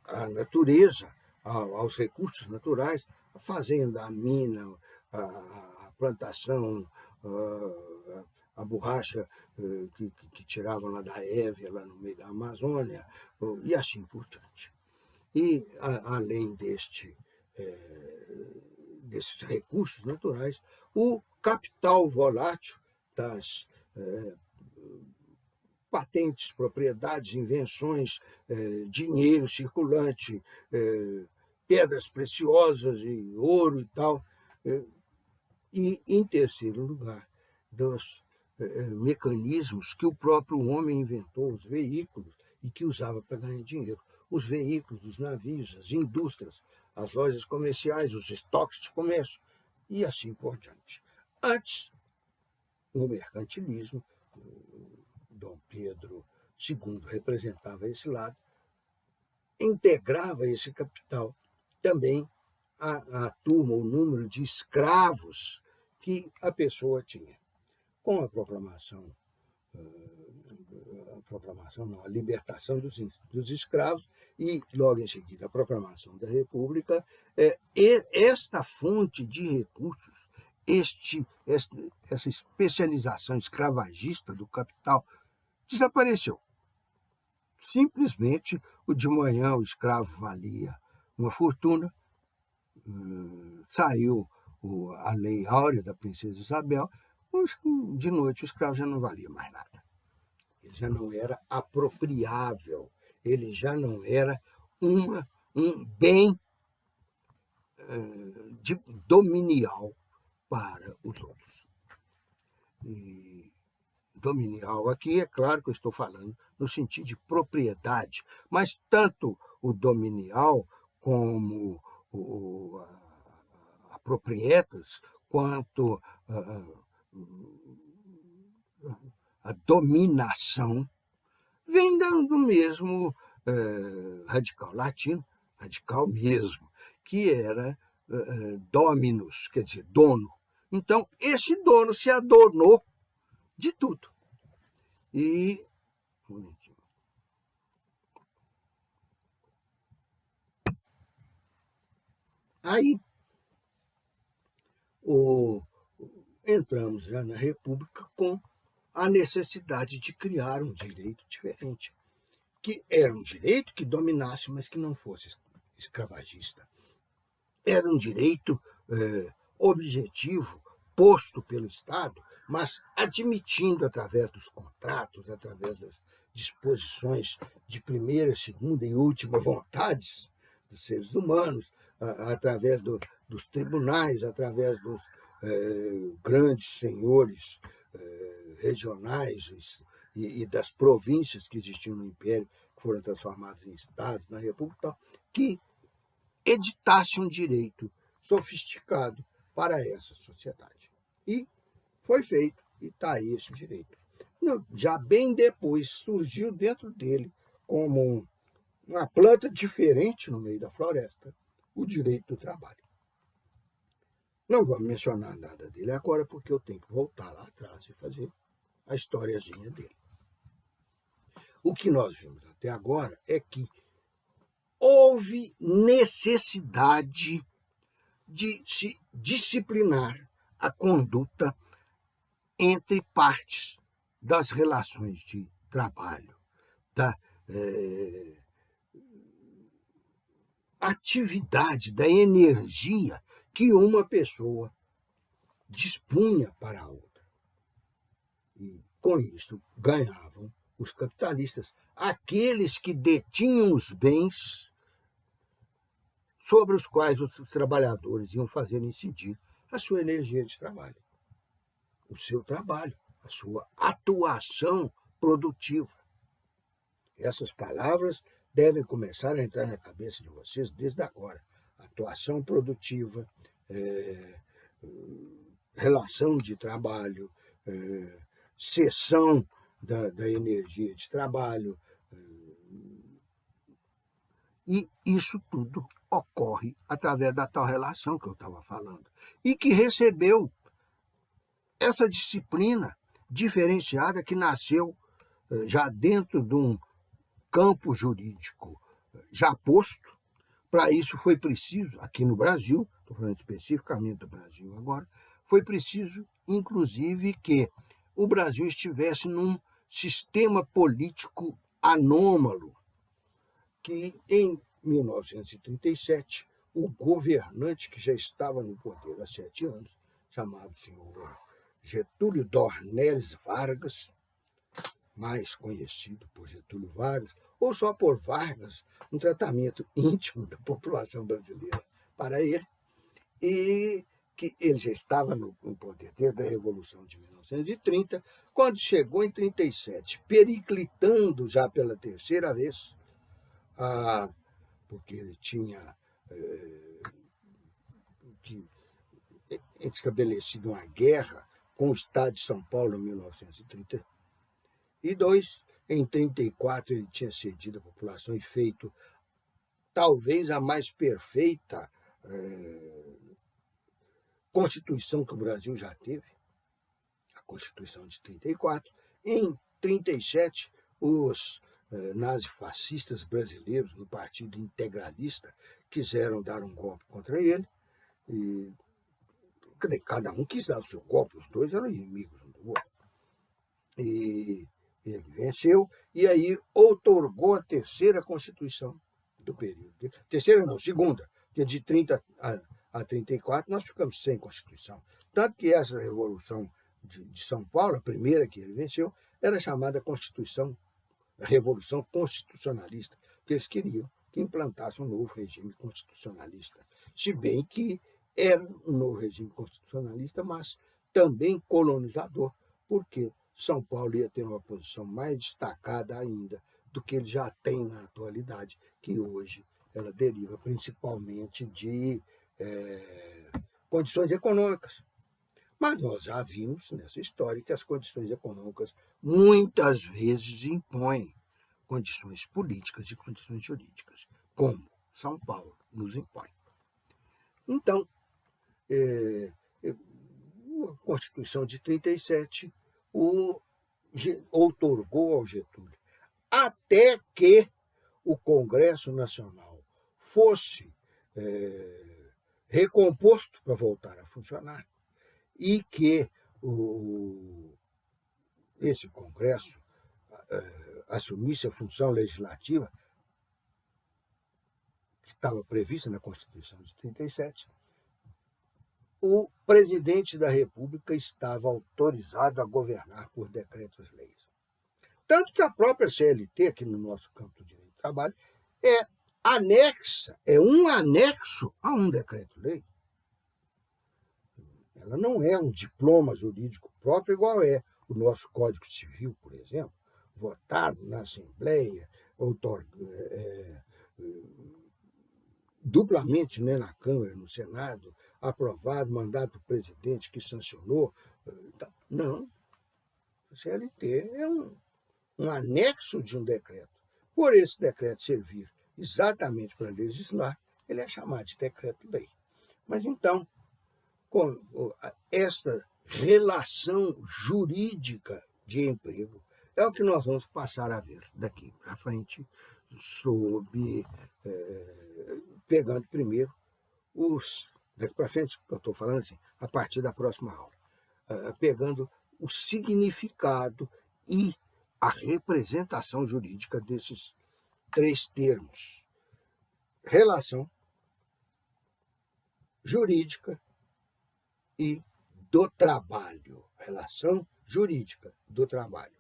[SPEAKER 1] à natureza, aos recursos naturais, a fazenda, a mina, a plantação, a borracha que tiravam lá da Évia, lá no meio da Amazônia, e assim por diante. E, além desses recursos naturais, o capital volátil das patentes, propriedades, invenções, dinheiro circulante, pedras preciosas e ouro e tal. E, em terceiro lugar, dos mecanismos que o próprio homem inventou, os veículos, e que usava para ganhar dinheiro. Os veículos, os navios, as indústrias, as lojas comerciais, os estoques de comércio, e assim por diante. Antes, o mercantilismo, Dom Pedro II representava esse lado, integrava esse capital também a turma, o número de escravos que a pessoa tinha. Com a a libertação dos escravos e, logo em seguida, a proclamação da República, esta fonte de recursos, essa especialização escravagista do capital desapareceu. Simplesmente, de manhã o escravo valia uma fortuna, saiu a Lei Áurea da Princesa Isabel, de noite o escravo já não valia mais nada. Ele já não era apropriável, ele já não era um bem dominial para os outros. E dominial aqui, é claro que eu estou falando no sentido de propriedade, mas tanto o dominial como a proprietas, quanto a dominação, vem do mesmo radical latino, radical mesmo, que era dominus, quer dizer, dono. Então, esse dono se adornou de tudo. E aí entramos já na República com a necessidade de criar um direito diferente, que era um direito que dominasse, mas que não fosse escravagista. Era um direito objetivo, posto pelo Estado, mas admitindo, através dos contratos, através das disposições de primeira, segunda e última vontades dos seres humanos, através dos tribunais, através dos grandes senhores regionais e das províncias que existiam no Império, que foram transformadas em estados, na República, que editasse um direito sofisticado para essa sociedade. E foi feito, e está aí esse direito. Já bem depois surgiu dentro dele, como uma planta diferente no meio da floresta, o direito do trabalho. Não vou mencionar nada dele agora, porque eu tenho que voltar lá atrás e fazer a historiazinha dele. O que nós vimos até agora é que houve necessidade de se disciplinar a conduta entre partes das relações de trabalho, da atividade, da energia que uma pessoa dispunha para a outra. E, com isso, ganhavam os capitalistas, aqueles que detinham os bens sobre os quais os trabalhadores iam fazer incidir a sua energia de trabalho, o seu trabalho, a sua atuação produtiva. Essas palavras devem começar a entrar na cabeça de vocês desde agora. Atuação produtiva, relação de trabalho, cessão da energia de trabalho. E isso tudo ocorre através da tal relação que eu estava falando. E que recebeu essa disciplina diferenciada que nasceu já dentro de um campo jurídico já posto. Para isso foi preciso, aqui no Brasil, estou falando especificamente do Brasil agora, foi preciso, inclusive, que o Brasil estivesse num sistema político anômalo, que em 1937, o governante que já estava no poder há 7 anos, chamado senhor Getúlio Dornelles Vargas, mais conhecido por Getúlio Vargas, ou só por Vargas, um tratamento íntimo da população brasileira para ele, e que ele já estava no poder desde a Revolução de 1930, quando chegou em 37, periclitando já pela terceira vez, porque ele tinha estabelecido uma guerra com o Estado de São Paulo em 1932. Em 1934, ele tinha cedido à população e feito talvez a mais perfeita Constituição que o Brasil já teve, a Constituição de 1934. Em 1937, os nazifascistas brasileiros, do Partido Integralista, quiseram dar um golpe contra ele. E cada um quis dar o seu golpe, os dois eram inimigos um do outro. E ele venceu, e aí outorgou a terceira Constituição do período. Terceira não, segunda, porque de 30 a 34 nós ficamos sem Constituição. Tanto que essa Revolução de São Paulo, a primeira que ele venceu, era chamada Revolução Constitucionalista, porque eles queriam que implantasse um novo regime constitucionalista. Se bem que era um novo regime constitucionalista, mas também colonizador, porque São Paulo ia ter uma posição mais destacada ainda do que ele já tem na atualidade, que hoje ela deriva principalmente de condições econômicas. Mas nós já vimos nessa história que as condições econômicas muitas vezes impõem condições políticas e condições jurídicas, como São Paulo nos impõe. Então, a Constituição de 1937 outorgou ao Getúlio, até que o Congresso Nacional fosse recomposto para voltar a funcionar, e que esse Congresso assumisse a função legislativa que estava prevista na Constituição de 1937, o presidente da República estava autorizado a governar por decretos-leis. Tanto que a própria CLT, aqui no nosso campo do direito do trabalho, é um anexo a um decreto-lei. Ela não é um diploma jurídico próprio, igual é o nosso Código Civil, por exemplo, votado na Assembleia, duplamente, né, na Câmara e no Senado, aprovado, mandado para o presidente que sancionou. Não. A CLT é um anexo de um decreto. Por esse decreto servir exatamente para legislar, ele é chamado de decreto-lei. Mas então, com esta relação jurídica de emprego é o que nós vamos passar a ver daqui para frente, pegando primeiro daqui para frente, eu estou falando assim, a partir da próxima aula, pegando o significado e a representação jurídica desses três termos: relação jurídica e do trabalho. Relação jurídica do trabalho.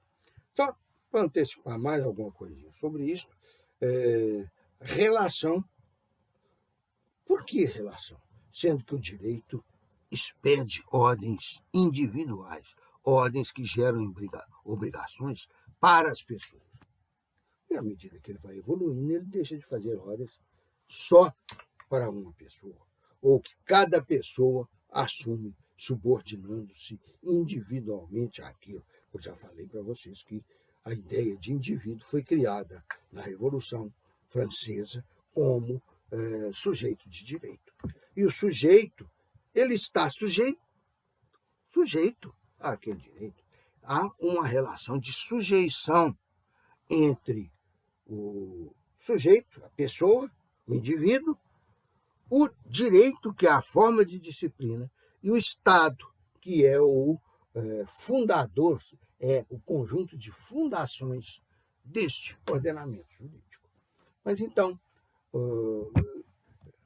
[SPEAKER 1] Só para antecipar mais alguma coisinha sobre isso, relação. Por que relação? Sendo que o direito expede ordens individuais, ordens que geram obrigações para as pessoas. E à medida que ele vai evoluindo, ele deixa de fazer ordens só para uma pessoa, ou que cada pessoa assume subordinando-se individualmente àquilo. Eu já falei para vocês que a ideia de indivíduo foi criada na Revolução Francesa como sujeito de direito. E o sujeito, ele está sujeito àquele direito. Há uma relação de sujeição entre o sujeito, a pessoa, o indivíduo, o direito, que é a forma de disciplina, e o Estado, que é o fundador, é o conjunto de fundações deste ordenamento jurídico. Mas então,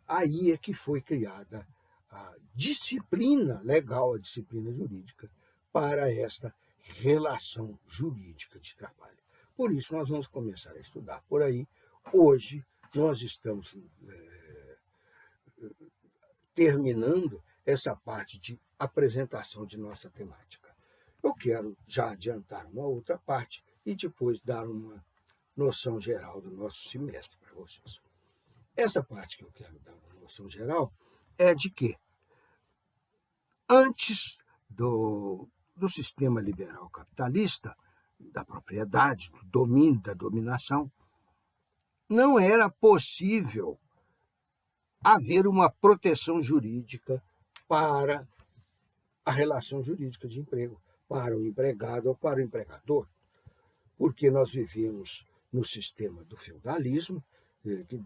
[SPEAKER 1] aí é que foi criada a disciplina legal, a disciplina jurídica, para esta relação jurídica de trabalho. Por isso, nós vamos começar a estudar por aí. Hoje, nós estamos terminando essa parte de apresentação de nossa temática. Eu quero já adiantar uma outra parte e depois dar uma noção geral do nosso semestre para vocês. Essa parte que eu quero dar uma noção geral é de que, antes do sistema liberal capitalista, da propriedade, do domínio, da dominação, não era possível haver uma proteção jurídica para a relação jurídica de emprego, para o empregado ou para o empregador, porque nós vivíamos no sistema do feudalismo, que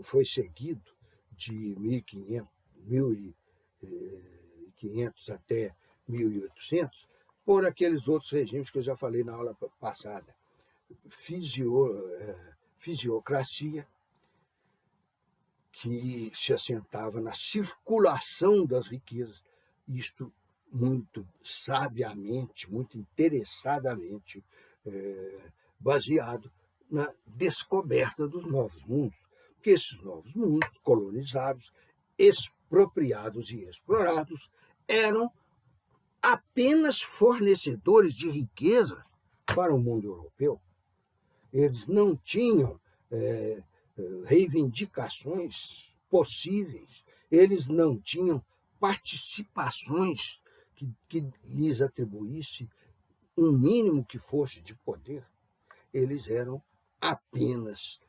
[SPEAKER 1] foi seguido de 1500 até 1800, por aqueles outros regimes que eu já falei na aula passada. Fisiocracia, que se assentava na circulação das riquezas, isto muito sabiamente, muito interessadamente baseado na descoberta dos novos mundos, porque esses novos mundos, colonizados, expropriados e explorados, eram apenas fornecedores de riqueza para o mundo europeu. Eles não tinham reivindicações possíveis, eles não tinham participações que lhes atribuísse um mínimo que fosse de poder. Eles eram apenas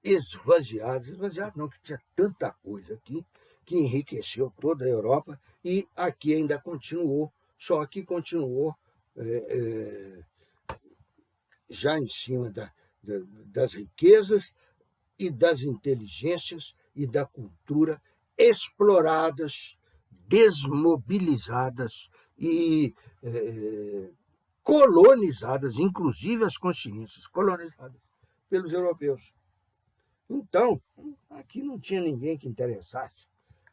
[SPEAKER 1] esvaziados não, que tinha tanta coisa aqui que enriqueceu toda a Europa e aqui ainda continuou, só que continuou já em cima das riquezas e das inteligências e da cultura exploradas, desmobilizadas e colonizadas, inclusive as consciências colonizadas pelos europeus. Então, aqui não tinha ninguém que interessasse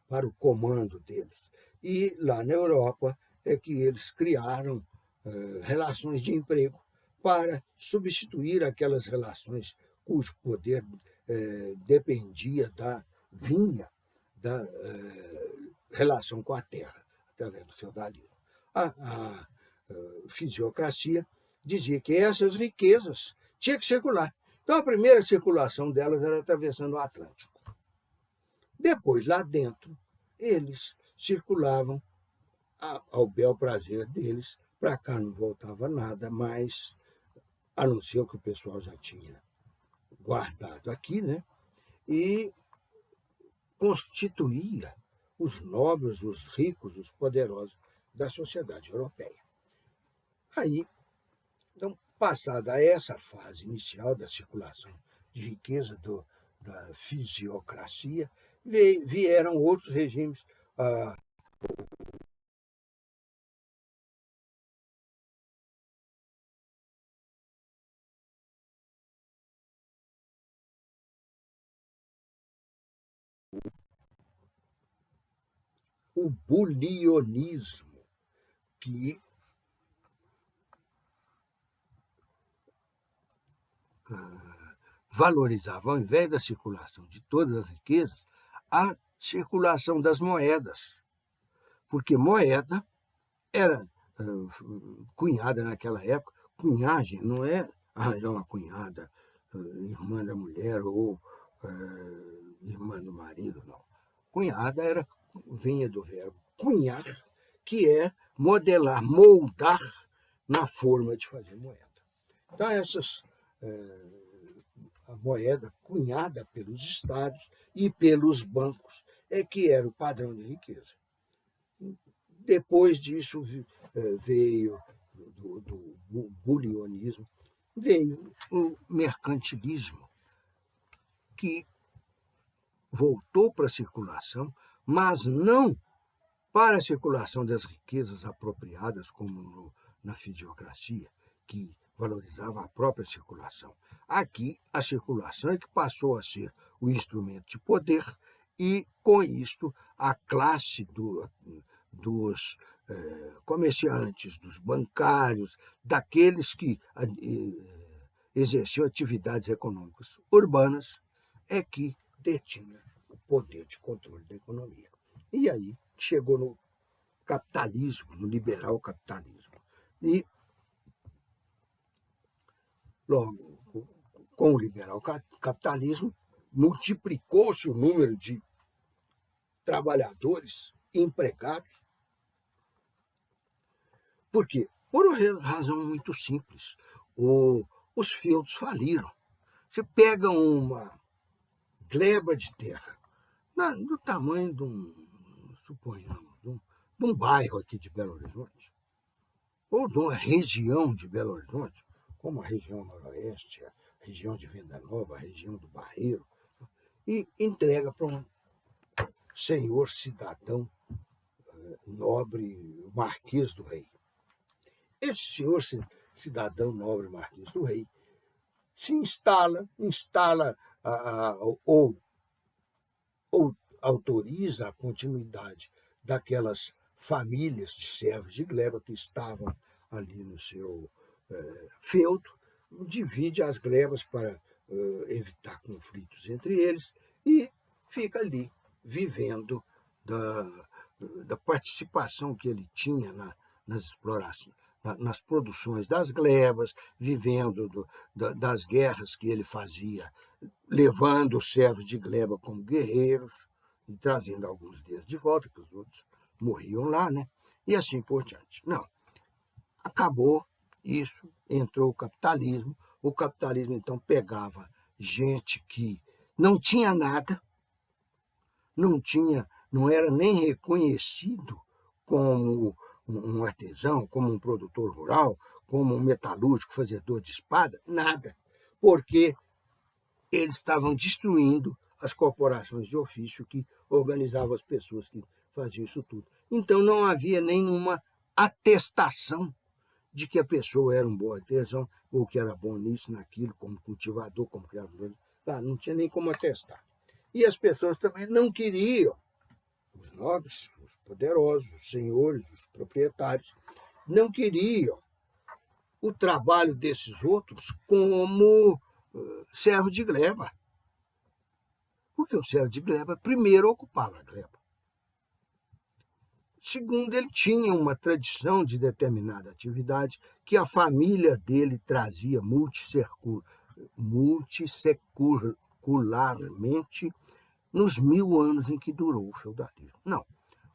[SPEAKER 1] para o comando deles. E lá na Europa é que eles criaram relações de emprego para substituir aquelas relações cujo poder dependia vinha da relação com a terra, através do feudalismo. A fisiocracia dizia que essas riquezas tinham que circular. Então, a primeira circulação delas era atravessando o Atlântico. Depois, lá dentro, eles circulavam ao bel prazer deles. Para cá não voltava nada, mas a não ser o que o pessoal já tinha guardado aqui, né? E constituía os nobres, os ricos, os poderosos da sociedade europeia. Aí, então, passada essa fase inicial da circulação de riqueza da fisiocracia, vieram outros regimes. O bulionismo, que valorizava, ao invés da circulação de todas as riquezas, a circulação das moedas, porque moeda era cunhada naquela época. Cunhagem não é arranjar uma cunhada, irmã da mulher ou irmã do marido, não. Cunhada vinha do verbo cunhar, que é modelar, moldar na forma de fazer moeda. Então, a moeda cunhada pelos estados e pelos bancos é que era o padrão de riqueza. Depois disso veio do bulionismo, veio o mercantilismo, que voltou para a circulação, mas não para a circulação das riquezas apropriadas, como na fisiocracia, que valorizava a própria circulação. Aqui, a circulação é que passou a ser o instrumento de poder e, com isto, a classe dos comerciantes, dos bancários, daqueles que exerciam atividades econômicas urbanas, é que detinha o poder de controle da economia. E aí chegou no capitalismo, no liberal capitalismo. E, logo, com o liberal capitalismo, multiplicou-se o número de trabalhadores empregados. Por quê? Por uma razão muito simples. Os feudos faliram. Você pega uma gleba de terra, do tamanho suponhamos, de um bairro aqui de Belo Horizonte, ou de uma região de Belo Horizonte, como a região noroeste, a região de Venda Nova, a região do Barreiro, e entrega para um senhor cidadão nobre, Marquês do Rei. Esse senhor cidadão nobre, Marquês do Rei, se instala ou autoriza a continuidade daquelas famílias de servos de gleba que estavam ali no seu feudo, divide as glebas para evitar conflitos entre eles e fica ali vivendo da participação que ele tinha nas explorações, nas produções das glebas, vivendo das guerras que ele fazia, levando os servos de gleba como guerreiros e trazendo alguns deles de volta, que os outros morriam lá, né? E assim por diante. Não. Acabou isso, entrou o capitalismo. O capitalismo, então, pegava gente que não tinha nada, não era nem reconhecido como um artesão, como um produtor rural, como um metalúrgico, fazedor de espada, nada, porque eles estavam destruindo as corporações de ofício que organizavam as pessoas que faziam isso tudo. Então não havia nenhuma atestação de que a pessoa era um bom artesão ou que era bom nisso, naquilo, como cultivador, como criador. Não tinha nem como atestar. E as pessoas também não queriam, os nobres, os poderosos, os senhores, os proprietários, não queriam o trabalho desses outros como servo de gleba. Porque o servo de gleba primeiro ocupava a gleba. Segundo, ele tinha uma tradição de determinada atividade que a família dele trazia multissecularmente nos 1000 anos em que durou o feudalismo. Não.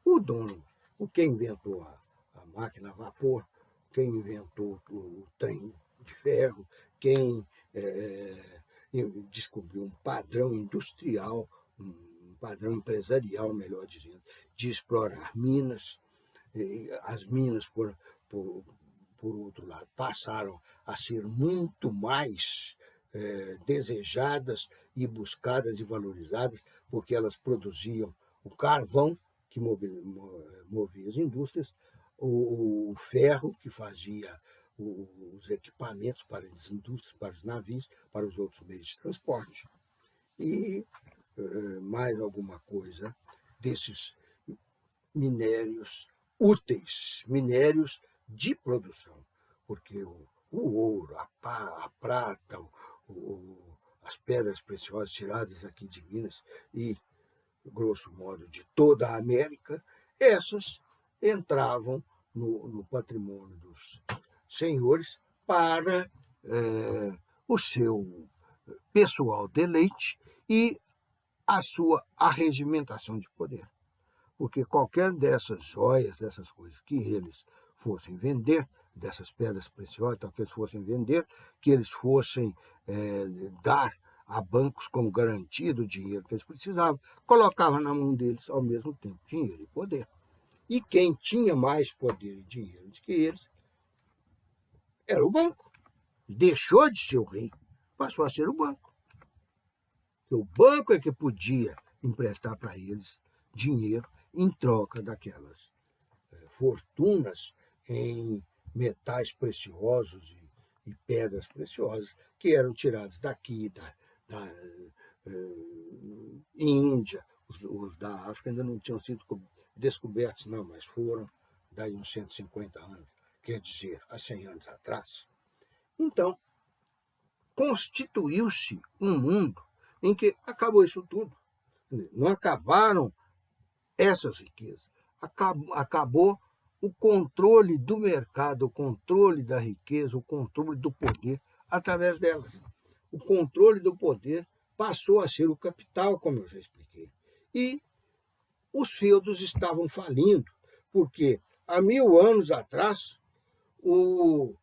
[SPEAKER 1] O dono Quem inventou a máquina a vapor, quem inventou o trem de ferro, quem descobriu um padrão industrial, um padrão empresarial, melhor dizendo, de explorar minas. As minas, por, por outro lado, passaram a ser muito mais desejadas e buscadas e valorizadas, porque elas produziam o carvão, que movia as indústrias, o ferro, que fazia os equipamentos para as indústrias, para os navios, para os outros meios de transporte, e mais alguma coisa desses minérios úteis, minérios de produção, porque o ouro, a prata, as pedras preciosas tiradas aqui de Minas e, grosso modo, de toda a América, essas entravam no patrimônio dos senhores para o seu pessoal deleite e a sua arregimentação de poder. Porque qualquer dessas joias, dessas coisas que eles fossem vender, dessas pedras preciosas, que eles fossem vender, que eles fossem dar a bancos como garantia do dinheiro que eles precisavam, colocava na mão deles, ao mesmo tempo, dinheiro e poder. E quem tinha mais poder e dinheiro do que eles era o banco. Deixou de ser o rei, passou a ser o banco. Porque o banco é que podia emprestar para eles dinheiro em troca daquelas fortunas em metais preciosos e pedras preciosas que eram tiradas daqui, da Índia. Os da África ainda não tinham sido descobertos, não, mas foram daí uns 150 anos, quer dizer, há 100 anos atrás. Então, constituiu-se um mundo em que acabou isso tudo. Não acabaram essas riquezas. Acabou o controle do mercado, o controle da riqueza, o controle do poder através delas. O controle do poder passou a ser o capital, como eu já expliquei. E os feudos estavam falindo, porque há 1000 anos atrás, o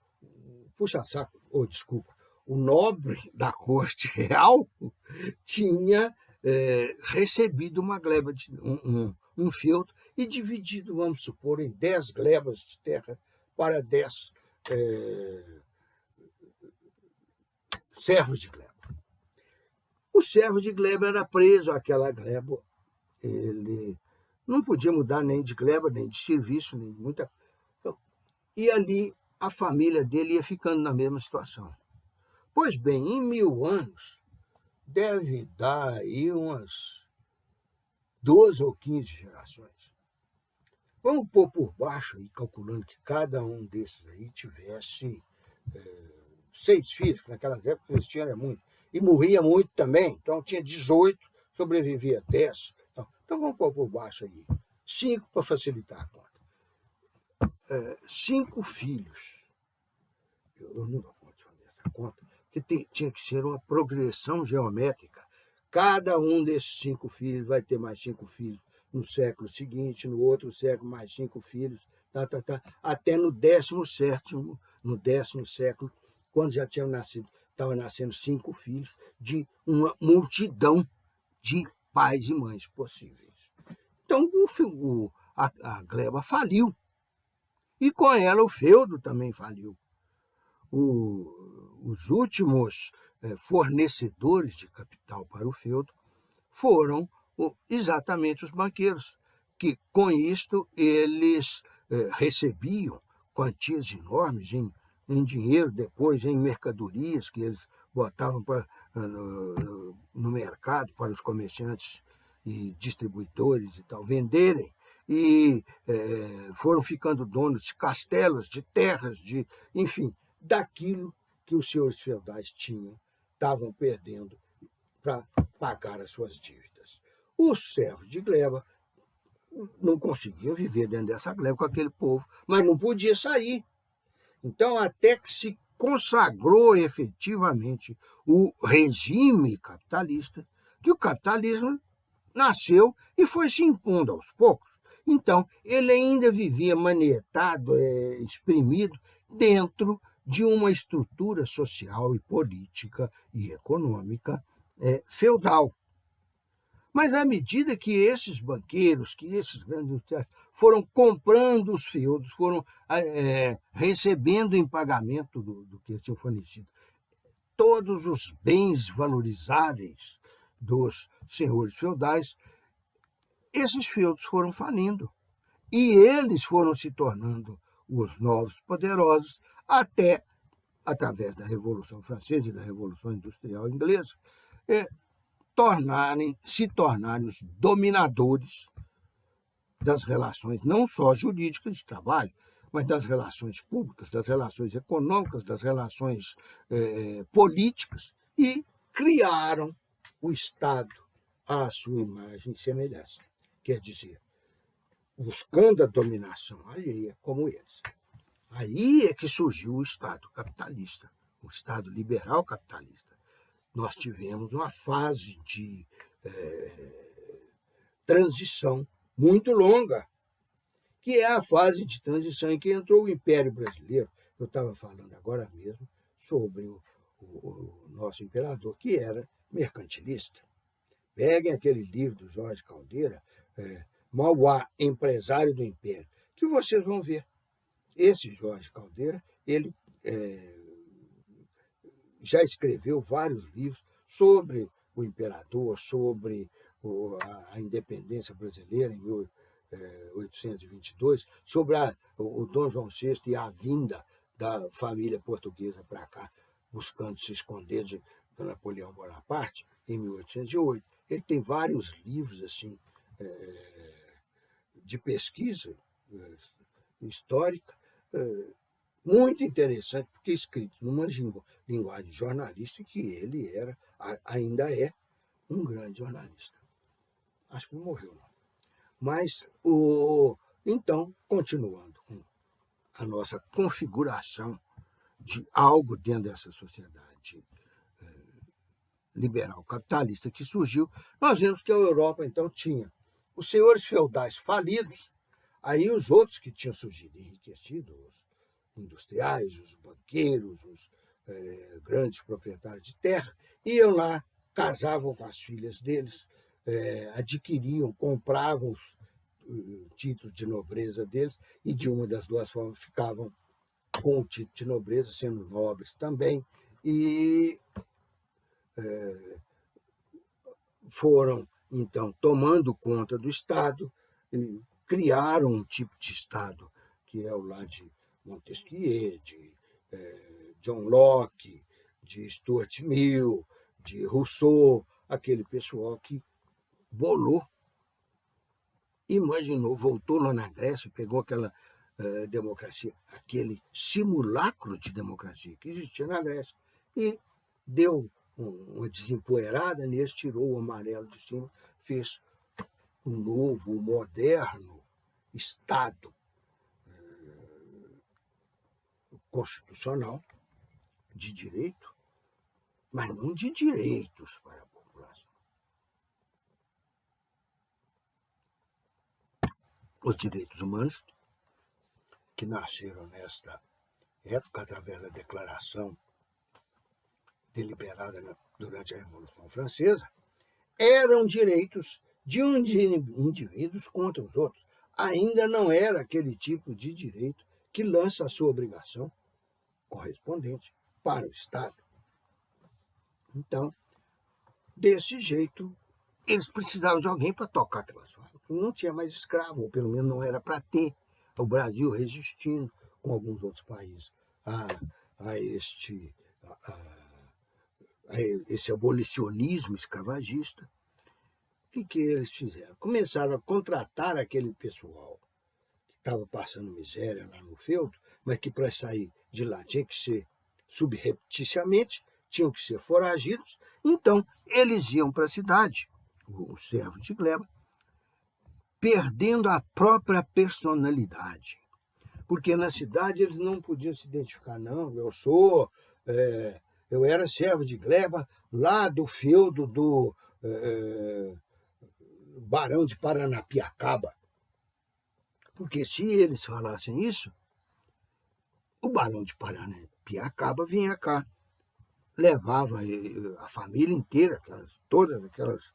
[SPEAKER 1] nobre da corte real tinha recebido uma gleba, um feudo, e dividido, vamos supor, em 10 glebas de terra para 10 servos de gleba. O servo de gleba era preso àquela gleba. Ele não podia mudar nem de gleba, nem de serviço, nem muita. E ali a família dele ia ficando na mesma situação. Pois bem, em 1000 anos, deve dar aí umas 12 ou 15 gerações. Vamos pôr por baixo, aí, calculando que cada um desses aí tivesse 6 filhos, naquelas épocas eles tinham muito, e morria muito também, então tinha 18, sobrevivia 10. Então vamos pôr por baixo aí, 5 para facilitar a conta. 5 filhos. Eu não dou conta de fazer essa conta, porque tinha que ser uma progressão geométrica. Cada um desses 5 filhos vai ter mais 5 filhos no século seguinte, no outro século mais 5 filhos, até no 17º, no 10º século, quando já estavam nascendo 5 filhos de uma multidão de pais e mães possíveis. Então a gleba faliu, e com ela o feudo também faliu. Os últimos fornecedores de capital para o feudo foram exatamente os banqueiros, que com isto eles recebiam quantias enormes em dinheiro, depois em mercadorias que eles botavam no mercado para os comerciantes e distribuidores e tal venderem, e foram ficando donos de castelos, de terras, enfim, daquilo que os senhores feudais tinham, estavam perdendo para pagar as suas dívidas. Os servos de gleba não conseguiam viver dentro dessa gleba com aquele povo, mas não podia sair. Então, até que se consagrou efetivamente o regime capitalista, que o capitalismo nasceu e foi se impondo aos poucos. Então, ele ainda vivia manietado, exprimido, dentro de uma estrutura social e política e econômica feudal. Mas à medida que esses banqueiros, que esses grandes industriais foram comprando os feudos, foram recebendo em pagamento do que tinham fornecido todos os bens valorizáveis dos senhores feudais, esses feudos foram falindo. E eles foram se tornando os novos poderosos até, através da Revolução Francesa e da Revolução Industrial Inglesa, se tornarem os dominadores das relações, não só jurídicas de trabalho, mas das relações públicas, das relações econômicas, das relações políticas, e criaram o Estado à sua imagem e semelhança. Quer dizer, buscando a dominação alheia como eles. Aí é que surgiu o Estado capitalista, o Estado liberal capitalista. Nós tivemos uma fase de transição muito longa, que é a fase de transição em que entrou o Império Brasileiro. Eu estava falando agora mesmo sobre o nosso imperador, que era mercantilista. Peguem aquele livro do Jorge Caldeira, Mauá, Empresário do Império, que vocês vão ver. Esse Jorge Caldeira, ele já escreveu vários livros sobre o imperador, sobre a independência brasileira em 1822, sobre o Dom João VI e a vinda da família portuguesa para cá, buscando se esconder de Napoleão Bonaparte, em 1808. Ele tem vários livros assim de pesquisa histórica, muito interessante, porque escrito numa linguagem jornalística, que ele ainda é um grande jornalista. Acho que não morreu, não. Mas, então, continuando com a nossa configuração de algo dentro dessa sociedade liberal capitalista que surgiu, nós vimos que a Europa, então, tinha os senhores feudais falidos, aí os outros que tinham surgido enriquecidos, os industriais, os banqueiros, os grandes proprietários de terra, iam lá, casavam com as filhas deles, adquiriam, compravam os títulos de nobreza deles, e de uma das duas formas ficavam com o título de nobreza, sendo nobres também, e foram, então, tomando conta do Estado, e criaram um tipo de Estado, que é o lá de Montesquieu, de John Locke, de Stuart Mill, de Rousseau, aquele pessoal que bolou, imaginou, voltou lá na Grécia, pegou aquela democracia, aquele simulacro de democracia que existia na Grécia, e deu uma desempoeirada nesse, tirou o amarelo de cima, fez um novo, moderno Estado constitucional de direito, mas não de direitos para a população. Os direitos humanos, que nasceram nesta época através da Declaração deliberada durante a Revolução Francesa, eram direitos de uns indivíduos contra os outros. Ainda não era aquele tipo de direito que lança a sua obrigação correspondente para o Estado. Então, desse jeito, eles precisavam de alguém para tocar aquelas fábricas. Não tinha mais escravo, ou pelo menos não era para ter. O Brasil resistindo, com alguns outros países, a esse abolicionismo escravagista. O que eles fizeram? Começaram a contratar aquele pessoal que estava passando miséria lá no feudo, mas que para sair de lá tinha que ser subrepticiamente, tinham que ser foragidos. Então, eles iam para a cidade, os servos de gleba, perdendo a própria personalidade. Porque na cidade eles não podiam se identificar, não, eu era servo de gleba lá do feudo do Barão de Paranapiacaba. Porque se eles falassem isso, o barão de Paranapiacaba vinha cá, levava a família inteira, todas aquelas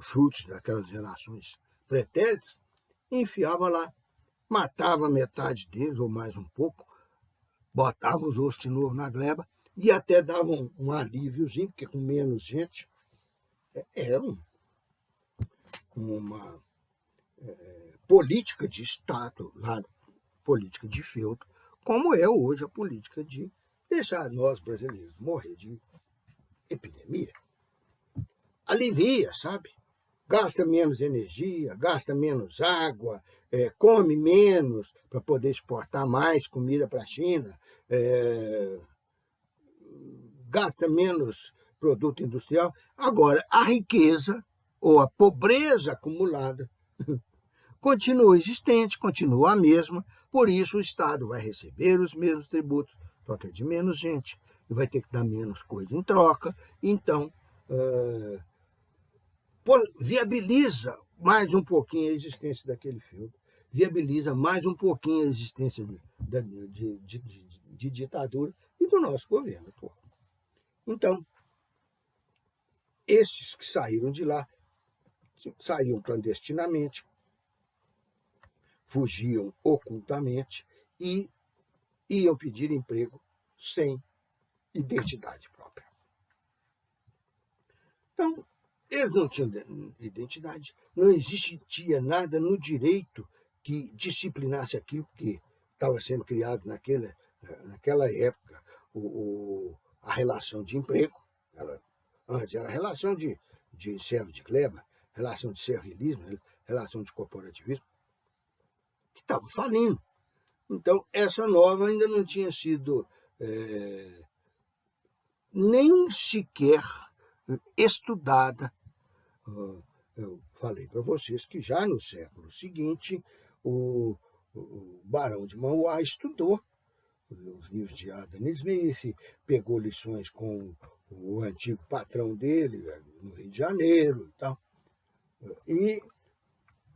[SPEAKER 1] frutos daquelas gerações pretéritas, enfiava lá, matava metade deles, ou mais um pouco, botava os outros de novo na gleba, e até dava um alíviozinho, porque com menos gente, é uma política de Estado, lá, política de feudo, como é hoje a política de deixar nós brasileiros morrer de epidemia. Alivia, sabe? Gasta menos energia, gasta menos água, come menos para poder exportar mais comida para a China, gasta menos produto industrial. Agora, a riqueza ou a pobreza acumulada continua existente, continua a mesma, por isso o Estado vai receber os mesmos tributos, só que é de menos gente, e vai ter que dar menos coisa em troca, então viabiliza mais um pouquinho a existência daquele feudo, viabiliza mais um pouquinho a existência de ditadura e do nosso governo atual. Então, esses que saíram de lá, saíam clandestinamente, fugiam ocultamente e iam pedir emprego sem identidade própria. Então, eles não tinham identidade, não existia nada no direito que disciplinasse aquilo que estava sendo criado naquela época, a relação de emprego. Antes era a relação de servo de gleba, relação de servilismo, relação de corporativismo, que estava falindo. Então, essa nova ainda não tinha sido nem sequer estudada. Eu falei para vocês que já no século seguinte, o Barão de Mauá estudou os livros de Adam Smith, pegou lições com o antigo patrão dele, no Rio de Janeiro e tal. E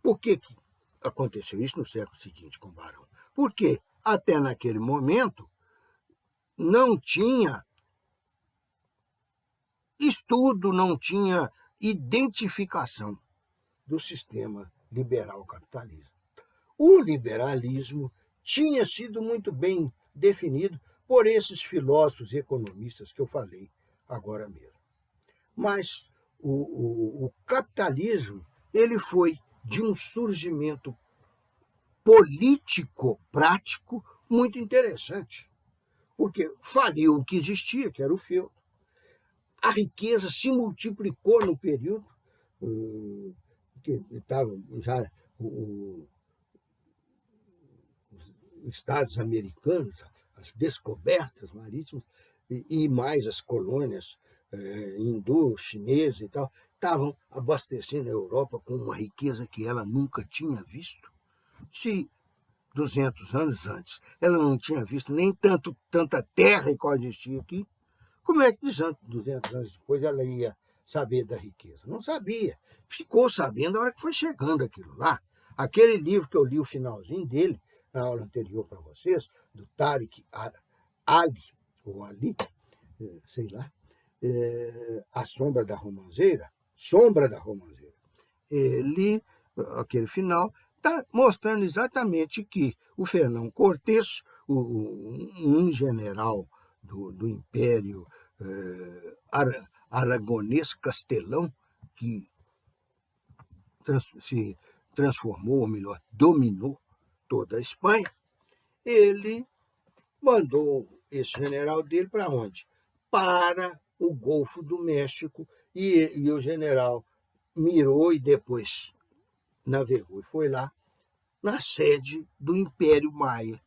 [SPEAKER 1] por que aconteceu isso no século seguinte com o Barão? Porque até naquele momento não tinha estudo, não tinha identificação do sistema liberal capitalista. O liberalismo tinha sido muito bem definido por esses filósofos e economistas que eu falei agora mesmo. Mas o capitalismo ele foi de um surgimento político-prático muito interessante, porque faliu o que existia, que era o feudo. A riqueza se multiplicou no período, que estavam já os estados americanos, as descobertas marítimas, e mais as colônias hindu, chinesa e tal, estavam abastecendo a Europa com uma riqueza que ela nunca tinha visto. Se 200 anos antes ela não tinha visto nem tanta terra igual existia aqui, como é que 200 anos depois ela ia saber da riqueza? Não sabia. Ficou sabendo na hora que foi chegando aquilo lá. Aquele livro que eu li o finalzinho dele, na aula anterior para vocês, do Tariq Ali, ou Ali, sei lá, A Sombra da Romanceira, ele, aquele final, está mostrando exatamente que o Fernão Cortés, um general do Império Aragonês Castelão, que se transformou, ou melhor, dominou toda a Espanha, ele mandou esse general dele para onde? Para o Golfo do México, e o general mirou e depois navegou e foi lá na sede do Império Maia,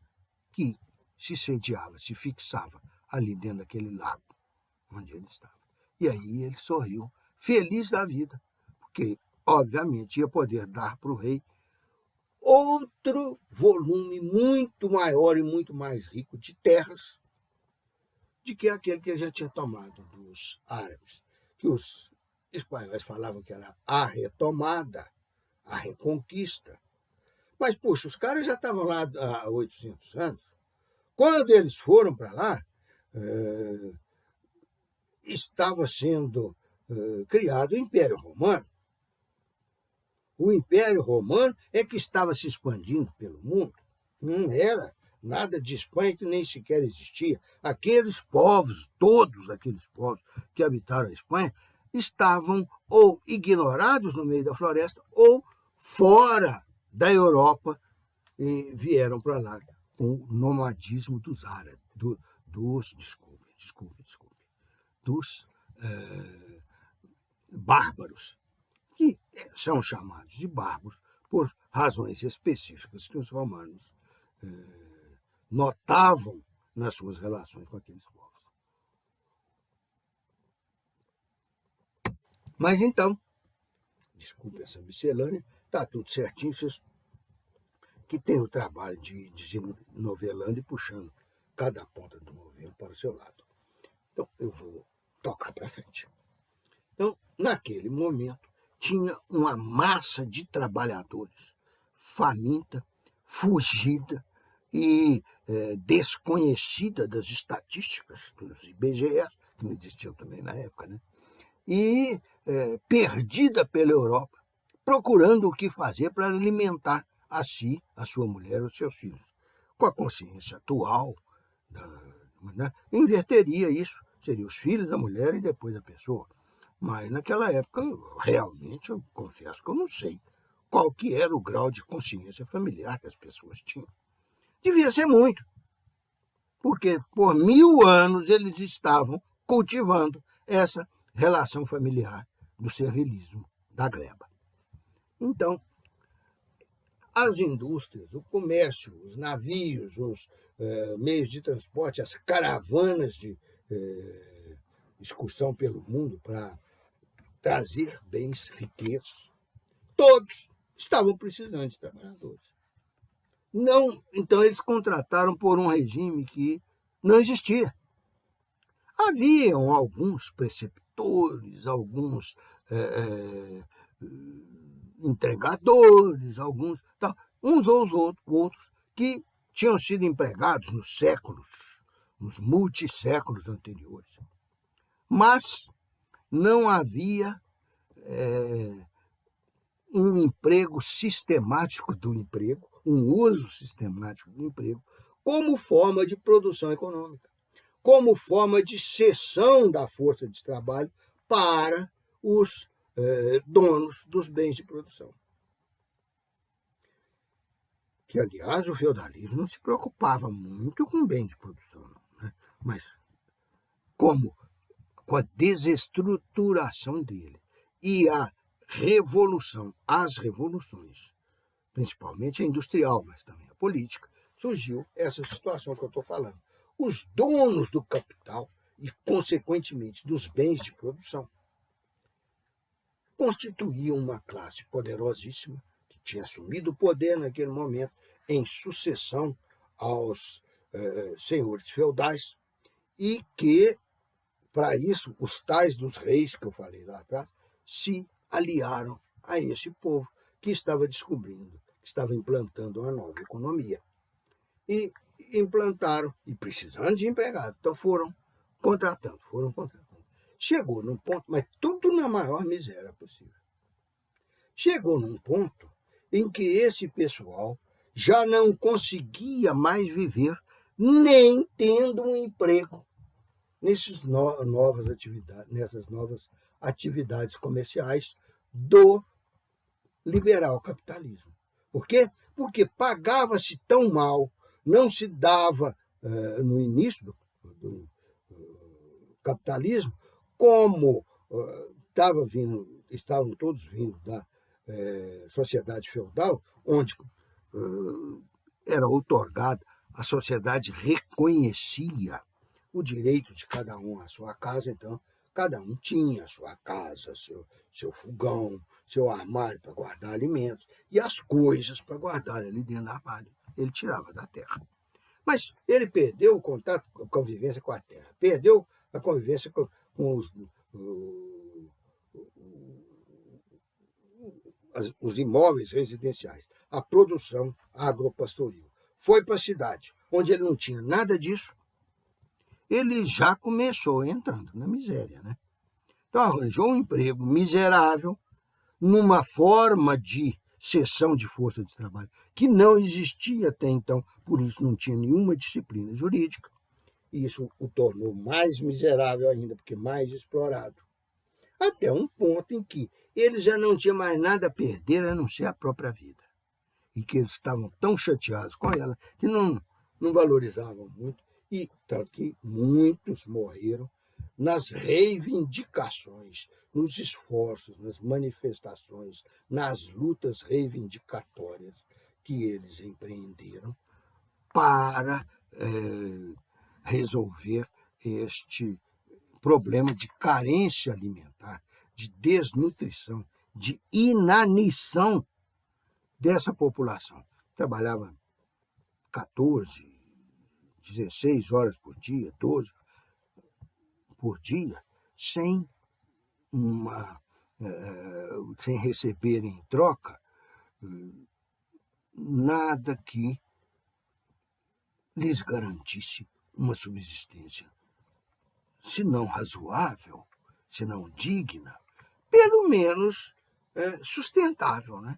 [SPEAKER 1] que se sediava, se fixava ali dentro daquele lago onde ele estava. E aí ele sorriu, feliz da vida, porque, obviamente, ia poder dar para o rei outro volume muito maior e muito mais rico de terras do que aquele que ele já tinha tomado dos árabes, que os espanhóis falavam que era a retomada, a reconquista. Mas, puxa, os caras já estavam lá há 800 anos. Quando eles foram para lá, estava sendo criado o Império Romano. O Império Romano é que estava se expandindo pelo mundo. Não era nada de Espanha que nem sequer existia. Aqueles povos, todos aqueles povos que habitaram a Espanha, estavam ou ignorados no meio da floresta ou fora da Europa e vieram para lá com o nomadismo dos árabes, dos bárbaros, que são chamados de bárbaros por razões específicas que os romanos notavam nas suas relações com aqueles povos. Mas então, desculpe essa miscelânea, está tudo certinho, vocês que tem o trabalho de ir novelando e puxando cada ponta do novelo para o seu lado. Então, eu vou tocar para frente. Então, naquele momento, tinha uma massa de trabalhadores faminta, fugida e desconhecida das estatísticas dos IBGE, que não existiam também na época, né? E perdida pela Europa, procurando o que fazer para alimentar a si, a sua mulher, os seus filhos. Com a consciência atual, inverteria isso, seriam os filhos da mulher e depois a pessoa. Mas naquela época, realmente, eu confesso que eu não sei qual que era o grau de consciência familiar que as pessoas tinham. Devia ser muito, porque por 1000 anos eles estavam cultivando essa relação familiar do servilismo, da gleba. Então, as indústrias, o comércio, os navios, os meios de transporte, as caravanas de excursão pelo mundo para trazer bens, riquezas, todos estavam precisando de trabalhadores. Não, então eles contrataram por um regime que não existia. Haviam alguns preceptores, alguns entregadores, alguns, uns ou outros, que tinham sido empregados nos multisséculos anteriores. Mas não havia um emprego sistemático do emprego, um uso sistemático do emprego, como forma de produção econômica, como forma de cessão da força de trabalho para os donos dos bens de produção. Que, aliás, o feudalismo não se preocupava muito com bens de produção, né? Mas como com a desestruturação dele e as revoluções, principalmente a industrial, mas também a política, surgiu essa situação que eu estou falando. Os donos do capital e, consequentemente, dos bens de produção constituíam uma classe poderosíssima que tinha assumido o poder naquele momento em sucessão aos senhores feudais e que, para isso, os tais dos reis que eu falei lá atrás se aliaram a esse povo que estava descobrindo, que estava implantando uma nova economia. E implantaram, e precisando de empregado, então foram contratando. Chegou num ponto, mas tudo na maior miséria possível. Chegou num ponto em que esse pessoal já não conseguia mais viver nem tendo um emprego nessas novas atividades comerciais do liberal capitalismo. Por quê? Porque pagava-se tão mal, não se dava no início do capitalismo, como estavam todos vindo da sociedade feudal, onde era outorgado, a sociedade reconhecia o direito de cada um à sua casa, então cada um tinha a sua casa, seu fogão, seu armário para guardar alimentos e as coisas para guardar ali dentro do armário. Ele tirava da terra. Mas ele perdeu o contato, a convivência com a terra, perdeu a convivência com os imóveis residenciais. a produção agropastoril. Foi para a cidade, onde ele não tinha nada disso, ele já começou entrando na miséria, né? Então arranjou um emprego miserável, numa forma de cessão de força de trabalho que não existia até então, por isso não tinha nenhuma disciplina jurídica, e isso o tornou mais miserável ainda, porque mais explorado. Até um ponto em que ele já não tinha mais nada a perder a não ser a própria vida. E que eles estavam tão chateados com ela que não valorizavam muito, e tanto que muitos morreram nas reivindicações, nos esforços, nas manifestações, nas lutas reivindicatórias que eles empreenderam para resolver este problema de carência alimentar, de desnutrição, de inanição dessa população. Trabalhava 14, 16 horas por dia, 12 por dia, sem receber em troca nada que lhes garantisse uma subsistência, se não razoável, se não digna, pelo menos sustentável, né?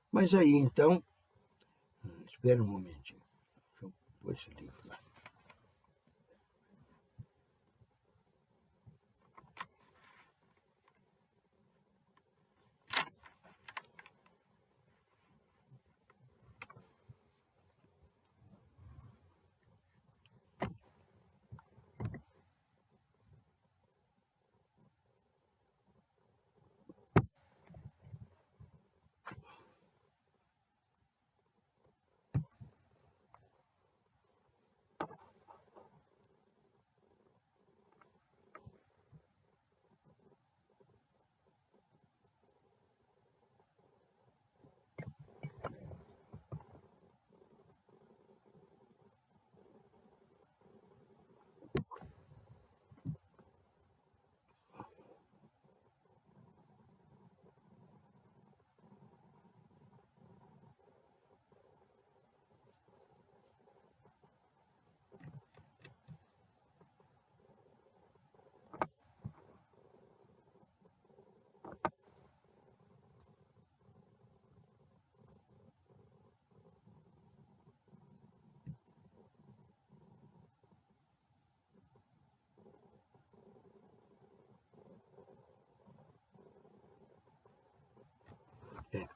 [SPEAKER 1] Mas aí, então, espera um momentinho, deixa eu pôr esse livro lá.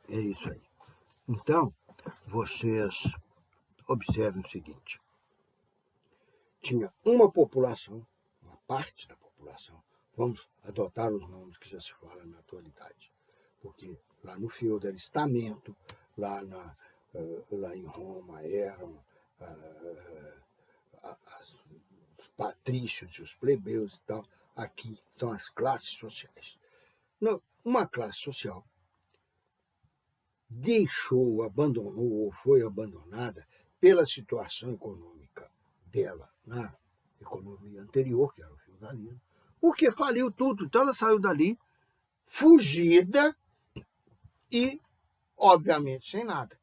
[SPEAKER 1] É isso aí. Então, vocês observem o seguinte: tinha uma população, uma parte da população, vamos adotar os nomes que já se fala na atualidade, porque lá no feudo era estamento, lá em Roma eram os patrícios e os plebeus e tal, aqui são as classes sociais. Uma classe social abandonou ou foi abandonada pela situação econômica dela na economia anterior, que era o feudalismo, porque faliu tudo. Então ela saiu dali fugida e, obviamente, sem nada.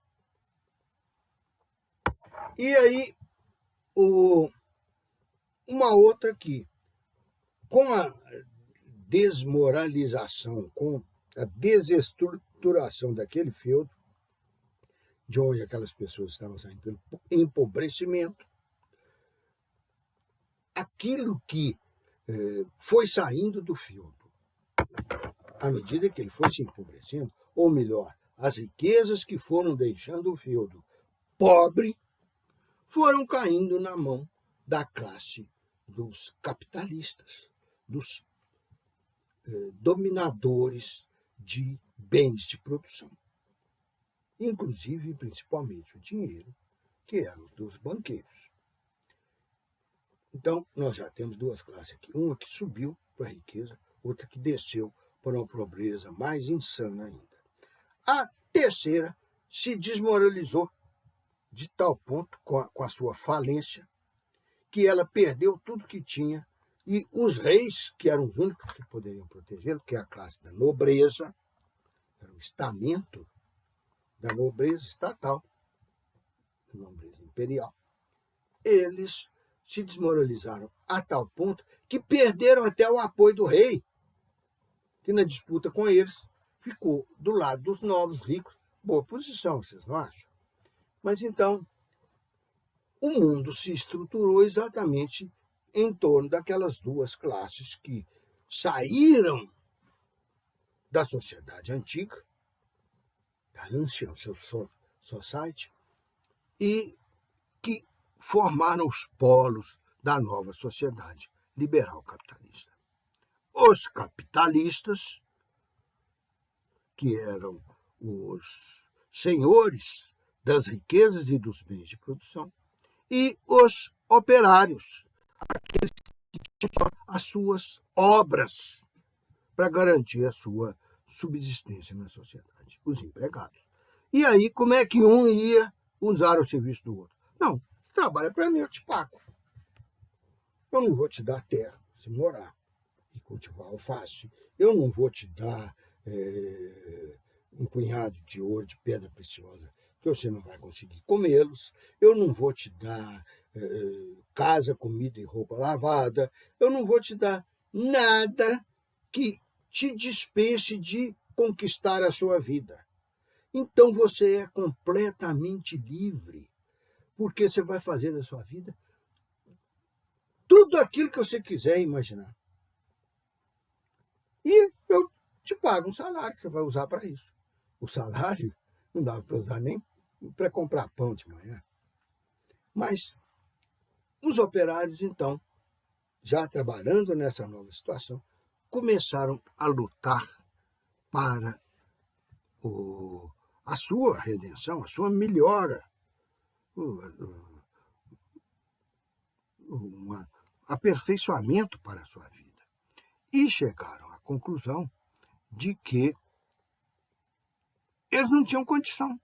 [SPEAKER 1] E aí, uma outra aqui, com a desmoralização, com a desestruturação daquele feudo, de onde aquelas pessoas estavam saindo pelo empobrecimento, aquilo que foi saindo do feudo, à medida que ele foi se empobrecendo, ou melhor, as riquezas que foram deixando o feudo pobre, foram caindo na mão da classe dos capitalistas, dos dominadores de bens de produção, inclusive e principalmente o dinheiro, que eram dos banqueiros. Então, nós já temos duas classes aqui, uma que subiu para a riqueza, outra que desceu para uma pobreza mais insana ainda. A terceira se desmoralizou de tal ponto, com a sua falência, que ela perdeu tudo que tinha, e os reis, que eram os únicos que poderiam protegê-lo, que é a classe da nobreza, era o estamento da nobreza estatal, da nobreza imperial, eles se desmoralizaram a tal ponto que perderam até o apoio do rei, que na disputa com eles ficou do lado dos novos ricos. Boa posição, vocês não acham? Mas então, o mundo se estruturou exatamente em torno daquelas duas classes que saíram da sociedade antiga, da Ancient Society, e que formaram os polos da nova sociedade liberal capitalista. Os capitalistas, que eram os senhores das riquezas e dos bens de produção, e os operários, aqueles que tinham as suas obras para garantir a sua subsistência na sociedade, os empregados. E aí, como é que um ia usar o serviço do outro? Não, trabalha para mim, eu te pago. Eu não vou te dar terra para você morar e cultivar alface. Eu não vou te dar um punhado de ouro, de pedra preciosa, que você não vai conseguir comê-los. Eu não vou te dar casa, comida e roupa lavada. Eu não vou te dar nada que te dispense de conquistar a sua vida. Então você é completamente livre, porque você vai fazer da sua vida tudo aquilo que você quiser imaginar. E eu te pago um salário que você vai usar para isso. O salário não dava para usar nem para comprar pão de manhã. Mas os operários, então, já trabalhando nessa nova situação, começaram a lutar para a sua redenção, a sua melhora, um aperfeiçoamento para a sua vida. E chegaram à conclusão de que eles não tinham condição,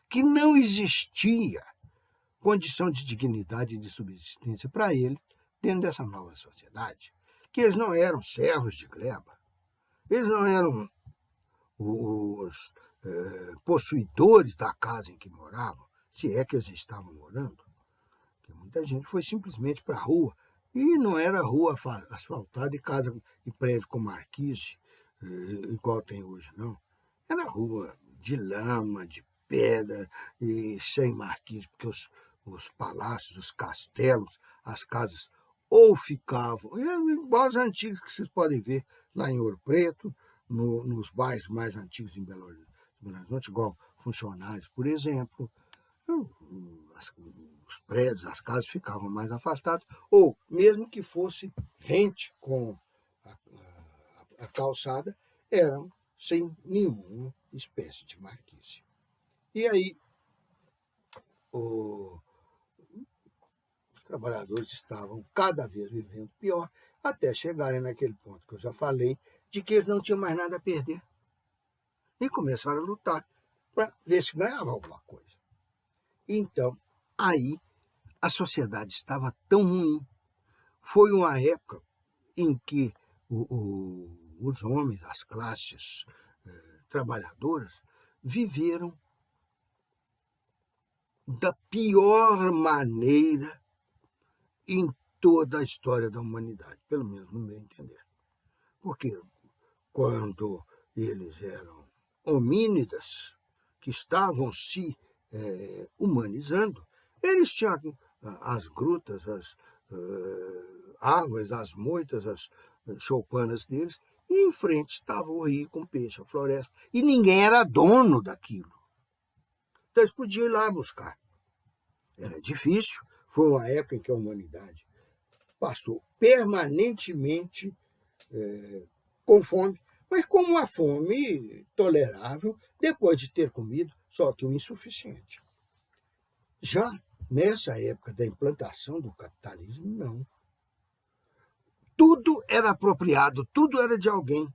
[SPEAKER 1] que não existia condição de dignidade e de subsistência para eles dentro dessa nova sociedade, que eles não eram servos de gleba, eles não eram os possuidores da casa em que moravam, se é que eles estavam morando, porque muita gente foi simplesmente para a rua, e não era rua asfaltada e casa e prédio com marquise, igual tem hoje, não. Era rua de lama, de pedra e sem marquise, porque os palácios, os castelos, as casas ou ficavam, igual os antigos que vocês podem ver lá em Ouro Preto, nos bairros mais antigos em Belo Horizonte, igual Funcionários, por exemplo, os prédios, as casas ficavam mais afastadas, ou mesmo que fosse rente com a calçada, eram sem nenhuma espécie de marquise. E aí, os trabalhadores estavam cada vez vivendo pior, até chegarem naquele ponto que eu já falei, de que eles não tinham mais nada a perder. E começaram a lutar para ver se ganhava alguma coisa. Então, aí, a sociedade estava tão ruim. Foi uma época em que os homens, as classes trabalhadoras, viveram da pior maneira em toda a história da humanidade, pelo menos no meu entender. Porque quando eles eram homínidas, que estavam se humanizando, eles tinham as grutas, as árvores, as moitas, as choupanas deles, e em frente estava o rio com peixe, a floresta, e ninguém era dono daquilo. Então eles podiam ir lá buscar. Era difícil, foi uma época em que a humanidade passou permanentemente com fome, mas com uma fome tolerável depois de ter comido, só que o insuficiente. Já nessa época da implantação do capitalismo, não. Tudo era apropriado, tudo era de alguém.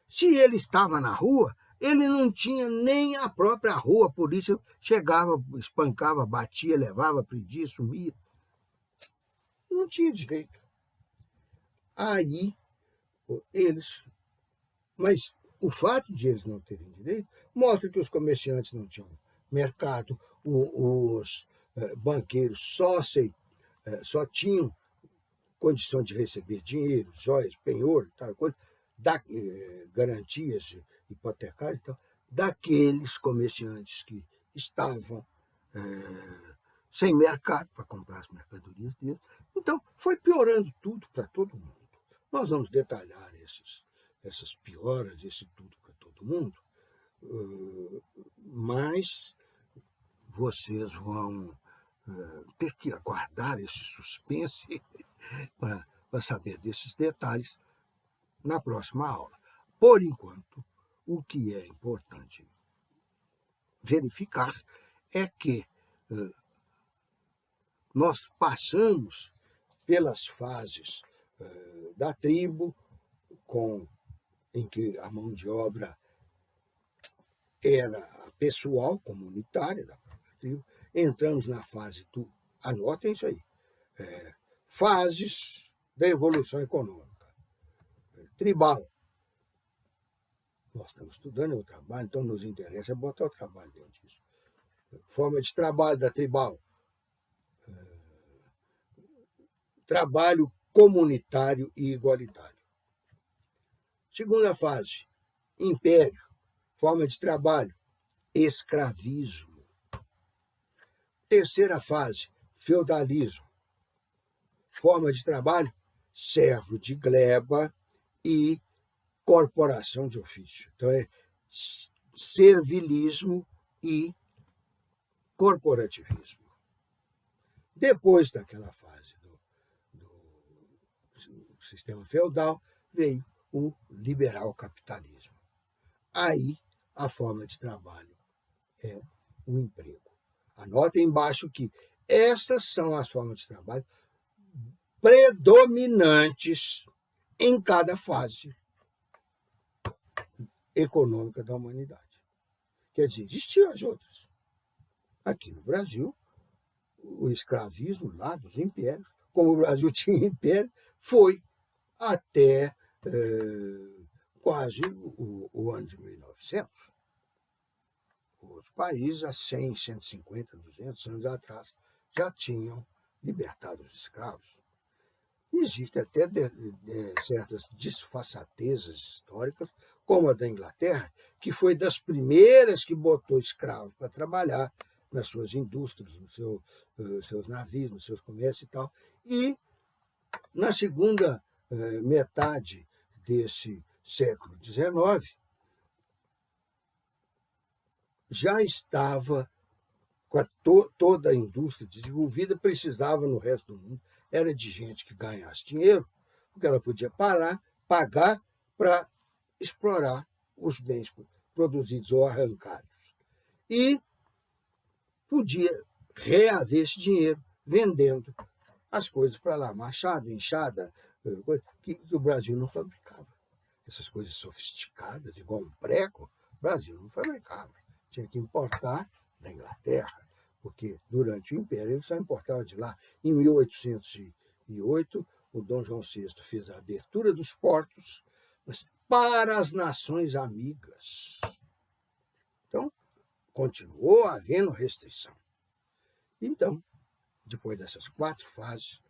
[SPEAKER 1] Se ele estava na rua, ele não tinha nem a própria rua, a polícia chegava, espancava, batia, levava, prendia, sumia. Não tinha direito. Aí, eles... Mas o fato de eles não terem direito mostra que os comerciantes não tinham mercado, os banqueiros só tinham condição de receber dinheiro, joias, penhor, tal coisa, garantias hipotecárias e tal, daqueles comerciantes que estavam sem mercado para comprar as mercadorias deles. Então, foi piorando tudo para todo mundo. Nós vamos detalhar essas pioras, esse tudo para todo mundo, mas vocês vão ter que aguardar esse suspense para saber desses detalhes na próxima aula. Por enquanto, o que é importante verificar é que nós passamos pelas fases da tribo, em que a mão de obra era pessoal, comunitária da própria tribo. Entramos na fase anotem isso aí, fases da evolução econômica. Tribal. Nós estamos estudando o trabalho, então nos interessa botar o trabalho dentro disso. Forma de trabalho da tribal. Trabalho comunitário e igualitário. Segunda fase, império. Forma de trabalho, escravismo. Terceira fase, feudalismo. Forma de trabalho, servo de gleba e corporação de ofício. Então, é servilismo e corporativismo. Depois daquela fase do sistema feudal, veio o liberal capitalismo. Aí, a forma de trabalho é o emprego. Anotem embaixo que essas são as formas de trabalho predominantes em cada fase econômica da humanidade. Quer dizer, existiam as outras. Aqui no Brasil, o escravismo lá dos impérios, como o Brasil tinha império, foi até quase o ano de 1900. Os países, há 100, 150, 200 anos atrás, já tinham libertado os escravos. Existem até certas disfarçatezas históricas, como a da Inglaterra, que foi das primeiras que botou escravos para trabalhar nas suas indústrias, nos seus navios, nos seus comércios e tal. E, na segunda metade desse século XIX, já estava com toda a indústria desenvolvida, precisava no resto do mundo, era de gente que ganhasse dinheiro, porque ela podia pagar para explorar os bens produzidos ou arrancados. E podia reaver esse dinheiro vendendo as coisas para lá, machado, enxada, que o Brasil não fabricava. Essas coisas sofisticadas, igual um prego, o Brasil não fabricava. Tinha que importar da Inglaterra, porque durante o Império ele só importava de lá. Em 1808, o Dom João VI fez a abertura dos portos para as nações amigas. Então, continuou havendo restrição. Então, depois dessas 4 fases,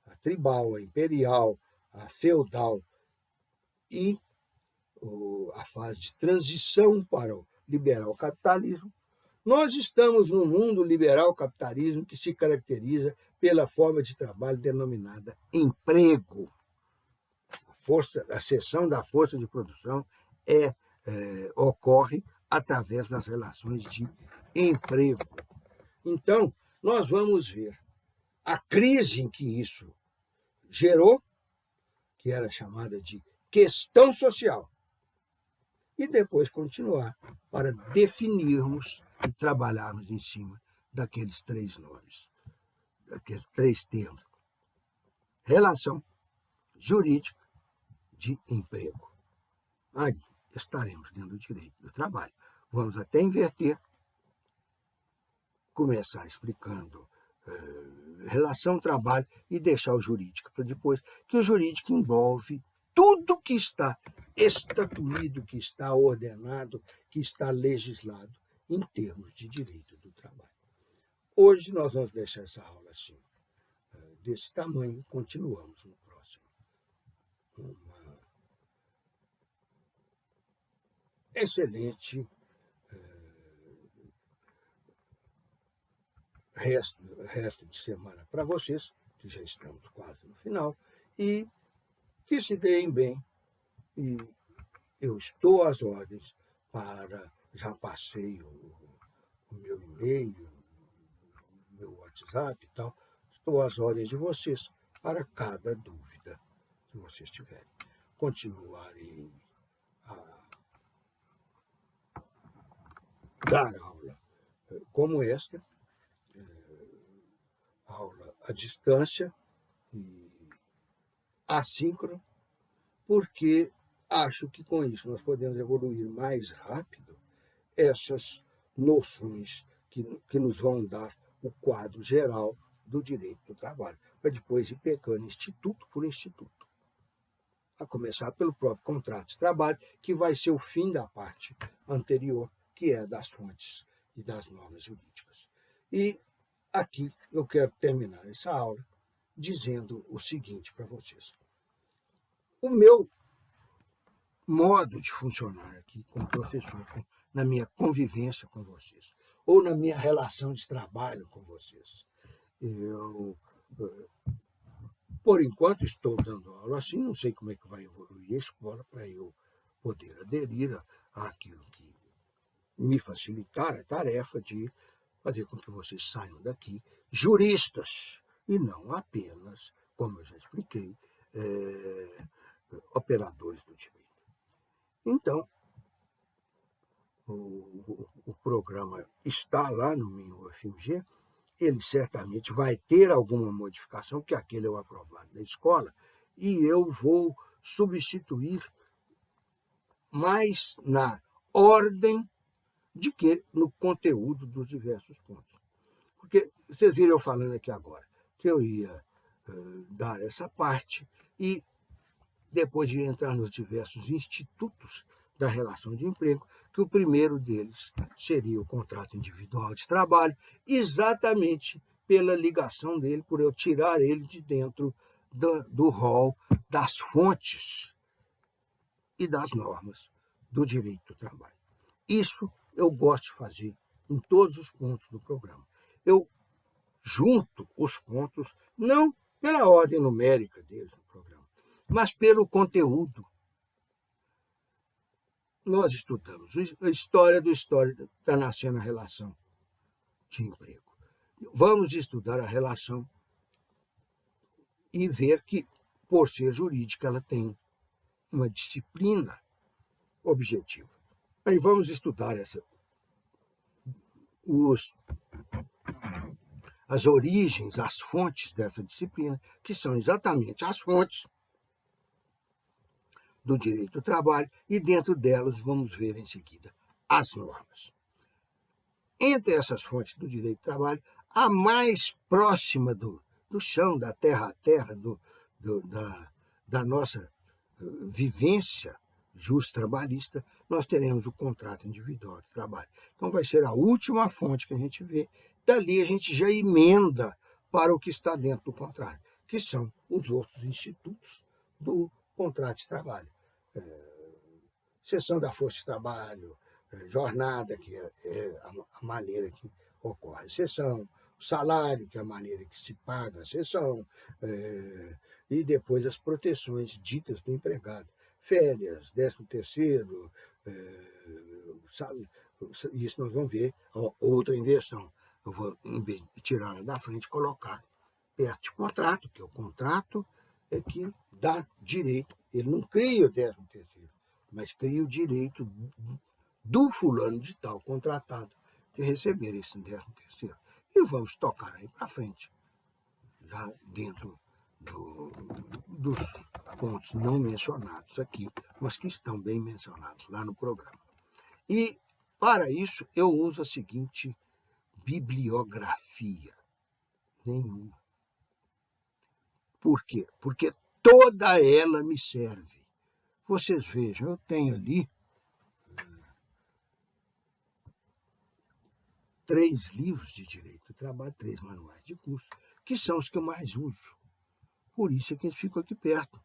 [SPEAKER 1] a tribal, a imperial, a feudal e a fase de transição para o liberal capitalismo, nós estamos num mundo liberal capitalismo que se caracteriza pela forma de trabalho denominada emprego. A cessão da força de produção ocorre através das relações de emprego. Então, nós vamos ver a crise em que isso gerou, que era chamada de questão social, e depois continuar para definirmos e trabalharmos em cima daqueles 3 nomes, daqueles 3 termos. Relação jurídica de emprego. Aí estaremos dentro do direito do trabalho. Vamos até inverter, começar explicando relação trabalho e deixar o jurídico para depois, que o jurídico envolve tudo que está estatuído, que está ordenado, que está legislado em termos de direito do trabalho. Hoje nós vamos deixar essa aula assim, desse tamanho, continuamos no próximo. Uma excelente resto de semana para vocês, que já estamos quase no final, e que se deem bem. E eu estou às ordens já passei o meu e-mail, o meu WhatsApp e tal, estou às ordens de vocês para cada dúvida que vocês tiverem. Continuarei a dar aula como esta, aula à distância e assíncrona, porque acho que com isso nós podemos evoluir mais rápido essas noções que nos vão dar o quadro geral do direito do trabalho, para depois ir pegando instituto por instituto. A começar pelo próprio contrato de trabalho, que vai ser o fim da parte anterior, que é das fontes e das normas jurídicas. E aqui eu quero terminar essa aula dizendo o seguinte para vocês. O meu modo de funcionar aqui como professor, na minha convivência com vocês, ou na minha relação de trabalho com vocês, eu, por enquanto, estou dando aula assim, não sei como é que vai evoluir a escola para eu poder aderir àquilo que me facilitar a tarefa de fazer com que vocês saiam daqui juristas, e não apenas, como eu já expliquei, operadores do direito. Então, o programa está lá no meu UFMG, ele certamente vai ter alguma modificação, que aquele é o aprovado da escola, e eu vou substituir mais na ordem de que no conteúdo dos diversos pontos. Porque vocês viram eu falando aqui agora que eu ia dar essa parte e depois de entrar nos diversos institutos da relação de emprego, que o primeiro deles seria o contrato individual de trabalho, exatamente pela ligação dele, por eu tirar ele de dentro do rol das fontes e das normas do direito do trabalho. Isso eu gosto de fazer em todos os pontos do programa. Eu junto os pontos, não pela ordem numérica deles no programa, mas pelo conteúdo. Nós estudamos a história do histórico, está nascendo a relação de emprego. Vamos estudar a relação e ver que, por ser jurídica, ela tem uma disciplina objetiva. Aí vamos estudar as origens, as fontes dessa disciplina, que são exatamente as fontes do direito do trabalho, e dentro delas vamos ver em seguida as normas. Entre essas fontes do direito do trabalho, a mais próxima do chão, da terra a terra, da nossa vivência justo-trabalhista, nós teremos o contrato individual de trabalho. Então vai ser a última fonte que a gente vê, dali a gente já emenda para o que está dentro do contrato, que são os outros institutos do contrato de trabalho. Seção da força de trabalho, jornada, que é a maneira que ocorre a seção, salário, que é a maneira que se paga a seção, e depois as proteções ditas do empregado. Férias, 13º, isso nós vamos ver, outra inversão. Eu vou, em vez de tirá-la da frente, colocar perto de contrato, que é o contrato é que dá direito. Ele não cria o 13º, mas cria o direito do fulano de tal contratado de receber esse 13º. E vamos tocar aí para frente, já dentro dos pontos não mencionados aqui, mas que estão bem mencionados lá no programa. E, para isso, eu uso a seguinte bibliografia. Nenhuma. Por quê? Porque toda ela me serve. vocês vejam, eu tenho ali 3 livros de direito do trabalho, 3 manuais de curso, que são os que eu mais uso. Por isso é que eles ficam aqui perto.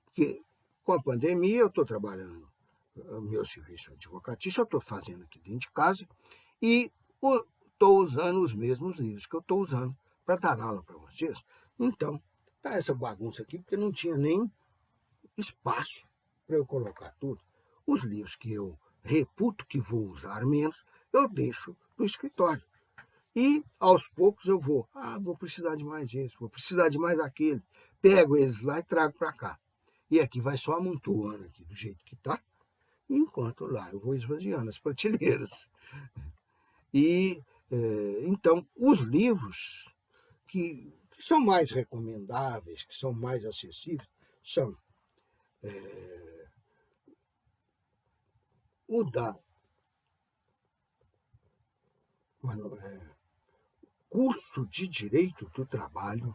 [SPEAKER 1] Porque com a pandemia eu estou trabalhando o meu serviço advocatício, eu estou fazendo aqui dentro de casa e estou usando os mesmos livros que eu estou usando para dar aula para vocês. Então, tá essa bagunça aqui, porque não tinha nem espaço para eu colocar tudo. Os livros que eu reputo que vou usar menos, eu deixo no escritório. E, aos poucos, eu vou precisar de mais isso, vou precisar de mais aquele. Pego eles lá e trago para cá. E aqui vai só amontoando aqui do jeito que está, enquanto lá eu vou esvaziando as prateleiras. E, então, os livros que são mais recomendáveis, que são mais acessíveis, são o da Curso de Direito do Trabalho,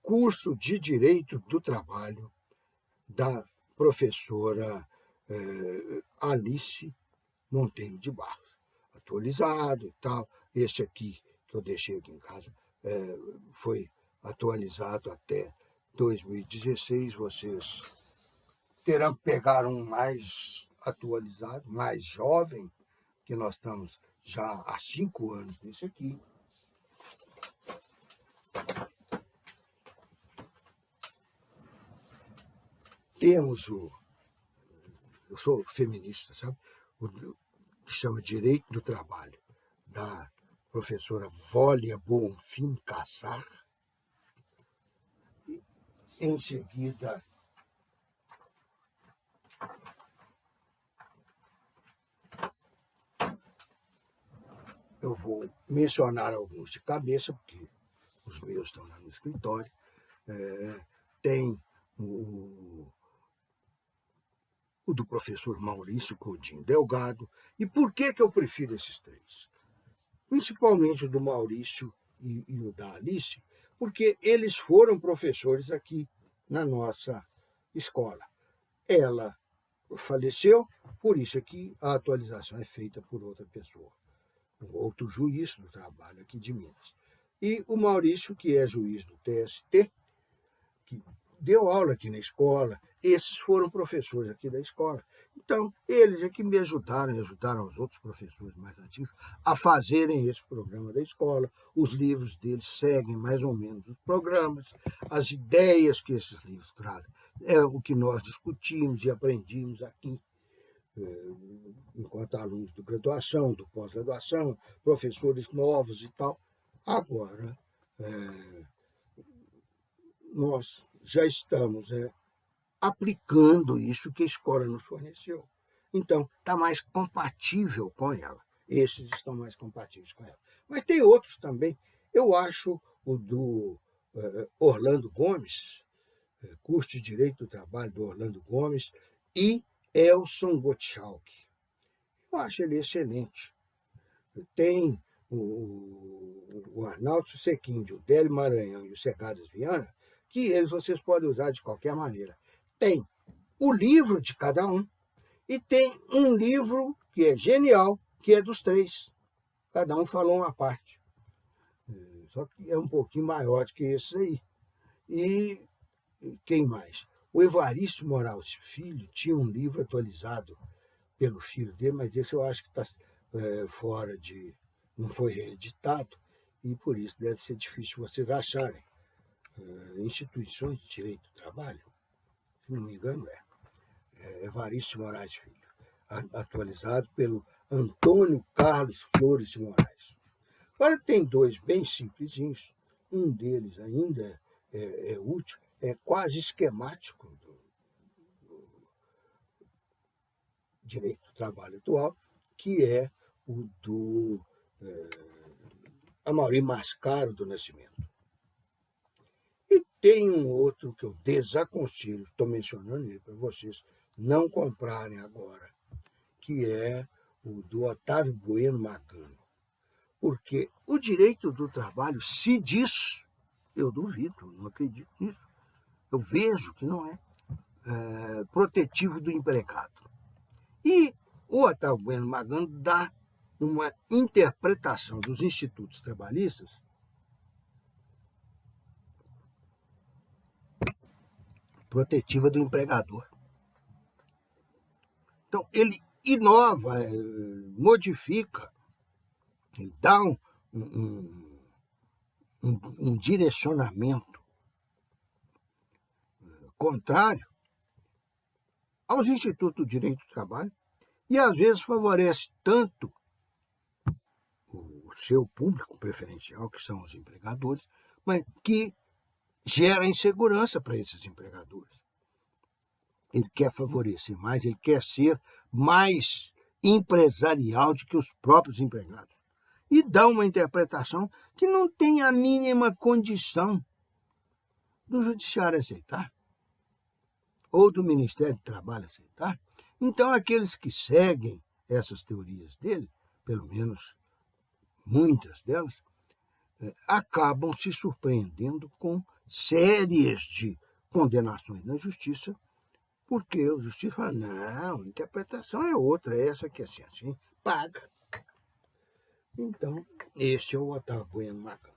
[SPEAKER 1] Curso de Direito do Trabalho, da professora Alice Monteiro de Barros. Atualizado e tal. Esse aqui, que eu deixei aqui em casa, foi atualizado até 2016. Vocês terão que pegar um mais atualizado, mais jovem, que nós estamos já há 5 anos nesse aqui. Temos eu sou feminista, sabe? O que chama Direito do Trabalho, da professora Vólia Bonfim Cassar. Em seguida, eu vou mencionar alguns de cabeça, porque os meus estão lá no escritório. Tem o do professor Maurício Coutinho Delgado. E por que eu prefiro esses 3? Principalmente o do Maurício e o da Alice, porque eles foram professores aqui na nossa escola. Ela faleceu, por isso é que a atualização é feita por outra pessoa, outro juiz do trabalho aqui de Minas. E o Maurício, que é juiz do TST, que deu aula aqui na escola, esses foram professores aqui da escola. Então, eles é que me ajudaram, e ajudaram os outros professores mais antigos a fazerem esse programa da escola. Os livros deles seguem mais ou menos os programas, as ideias que esses livros trazem. É o que nós discutimos e aprendimos aqui, enquanto alunos de graduação, do pós-graduação, professores novos e tal. Agora, nós já estamos aplicando isso que a escola nos forneceu. Então, está mais compatível com ela. Esses estão mais compatíveis com ela. Mas tem outros também. Eu acho o do Orlando Gomes, curso de Direito do Trabalho do Orlando Gomes, e Elson Gottschalk. Eu acho ele excelente. Tem o Arnaldo Sequinde, o Délio Maranhão e o Cegadas Viana, que eles vocês podem usar de qualquer maneira. Tem o livro de cada um e tem um livro que é genial, que é dos 3. Cada um falou uma parte. Só que é um pouquinho maior do que esse aí. E quem mais? O Evaristo Moraes Filho tinha um livro atualizado pelo filho dele, mas esse eu acho que está fora de... não foi reeditado, e por isso deve ser difícil vocês acharem. Instituições de Direito do Trabalho, se não me engano, Evaristo Moraes Filho, atualizado pelo Antônio Carlos Flores de Moraes. Agora tem 2 bem simplesinhos, um deles ainda é útil, é quase esquemático do Direito do Trabalho atual, que é o do Amaury Mascaro do Nascimento. E tem um outro que eu desaconselho, estou mencionando ele para vocês não comprarem agora, que é o do Otávio Bueno Magano. Porque o direito do trabalho se diz, eu duvido, não acredito nisso, eu vejo que não é, protetivo do empregado. E o Otávio Bueno Magano dá uma interpretação dos institutos trabalhistas protetiva do empregador. Então, ele inova, modifica, ele dá um direcionamento contrário aos institutos do direito do trabalho e, às vezes, favorece tanto o seu público preferencial, que são os empregadores, mas que gera insegurança para esses empregadores. Ele quer favorecer mais, ele quer ser mais empresarial do que os próprios empregados. E dá uma interpretação que não tem a mínima condição do judiciário aceitar, ou do Ministério do Trabalho aceitar. Então, aqueles que seguem essas teorias dele, pelo menos muitas delas, acabam se surpreendendo com séries de condenações na justiça, porque a justiça fala, não, a interpretação é outra, é essa que é assim, paga. Então, este é o Otávio Bueno Magano.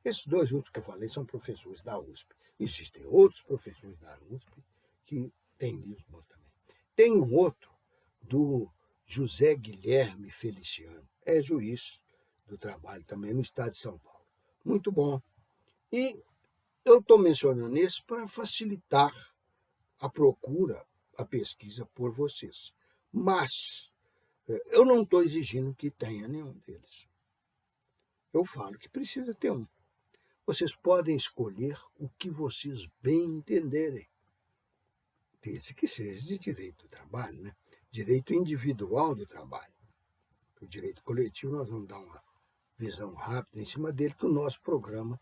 [SPEAKER 1] Esses dois outros que eu falei são professores da USP. Existem outros professores da USP que têm livros bons também. Tem um outro do José Guilherme Feliciano, é juiz do trabalho também no estado de São Paulo. Muito bom. E eu estou mencionando esse para facilitar a procura, a pesquisa por vocês. Mas eu não estou exigindo que tenha nenhum deles. Eu falo que precisa ter um. Vocês podem escolher o que vocês bem entenderem, desde que seja de direito do trabalho, né? Direito individual do trabalho. O direito coletivo, nós vamos dar uma visão rápida em cima dele, que o nosso programa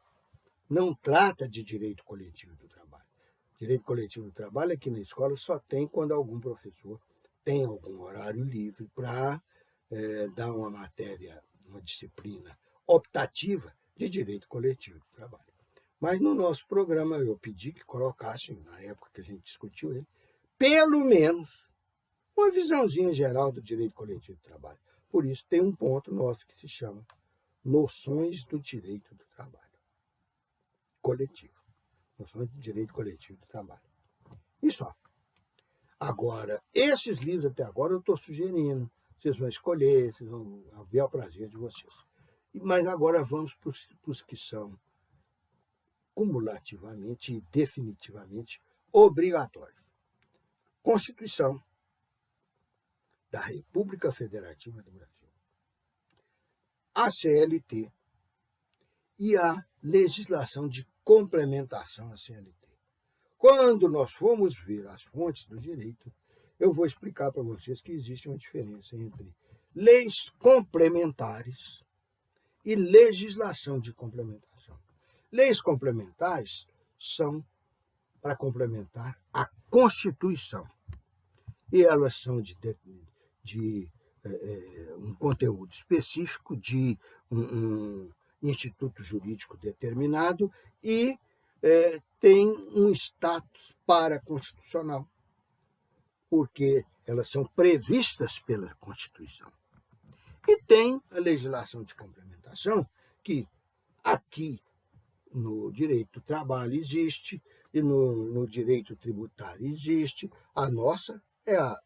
[SPEAKER 1] não trata de direito coletivo do trabalho. Direito coletivo do trabalho aqui na escola só tem quando algum professor tem algum horário livre para dar uma matéria, uma disciplina optativa de direito coletivo do trabalho. Mas no nosso programa eu pedi que colocassem, na época que a gente discutiu ele, pelo menos uma visãozinha geral do direito coletivo do trabalho. Por isso tem um ponto nosso que se chama Noções do Direito do Trabalho Coletivo. Noções do Direito Coletivo do Trabalho. E só. Agora, esses livros até agora eu estou sugerindo. Vocês vão escolher, vocês vão ver ao prazer de vocês. Mas agora vamos para os que são cumulativamente e definitivamente obrigatórios. Constituição da República Federativa do Brasil, a CLT e a legislação de complementação à CLT. Quando nós formos ver as fontes do direito, eu vou explicar para vocês que existe uma diferença entre leis complementares e legislação de complementação. Leis complementares são para complementar a Constituição. E elas são de um conteúdo específico, de um instituto jurídico determinado e tem um status paraconstitucional, porque elas são previstas pela Constituição. E tem a legislação de complementação, que aqui no direito do trabalho existe, e no direito tributário existe. A nossa é a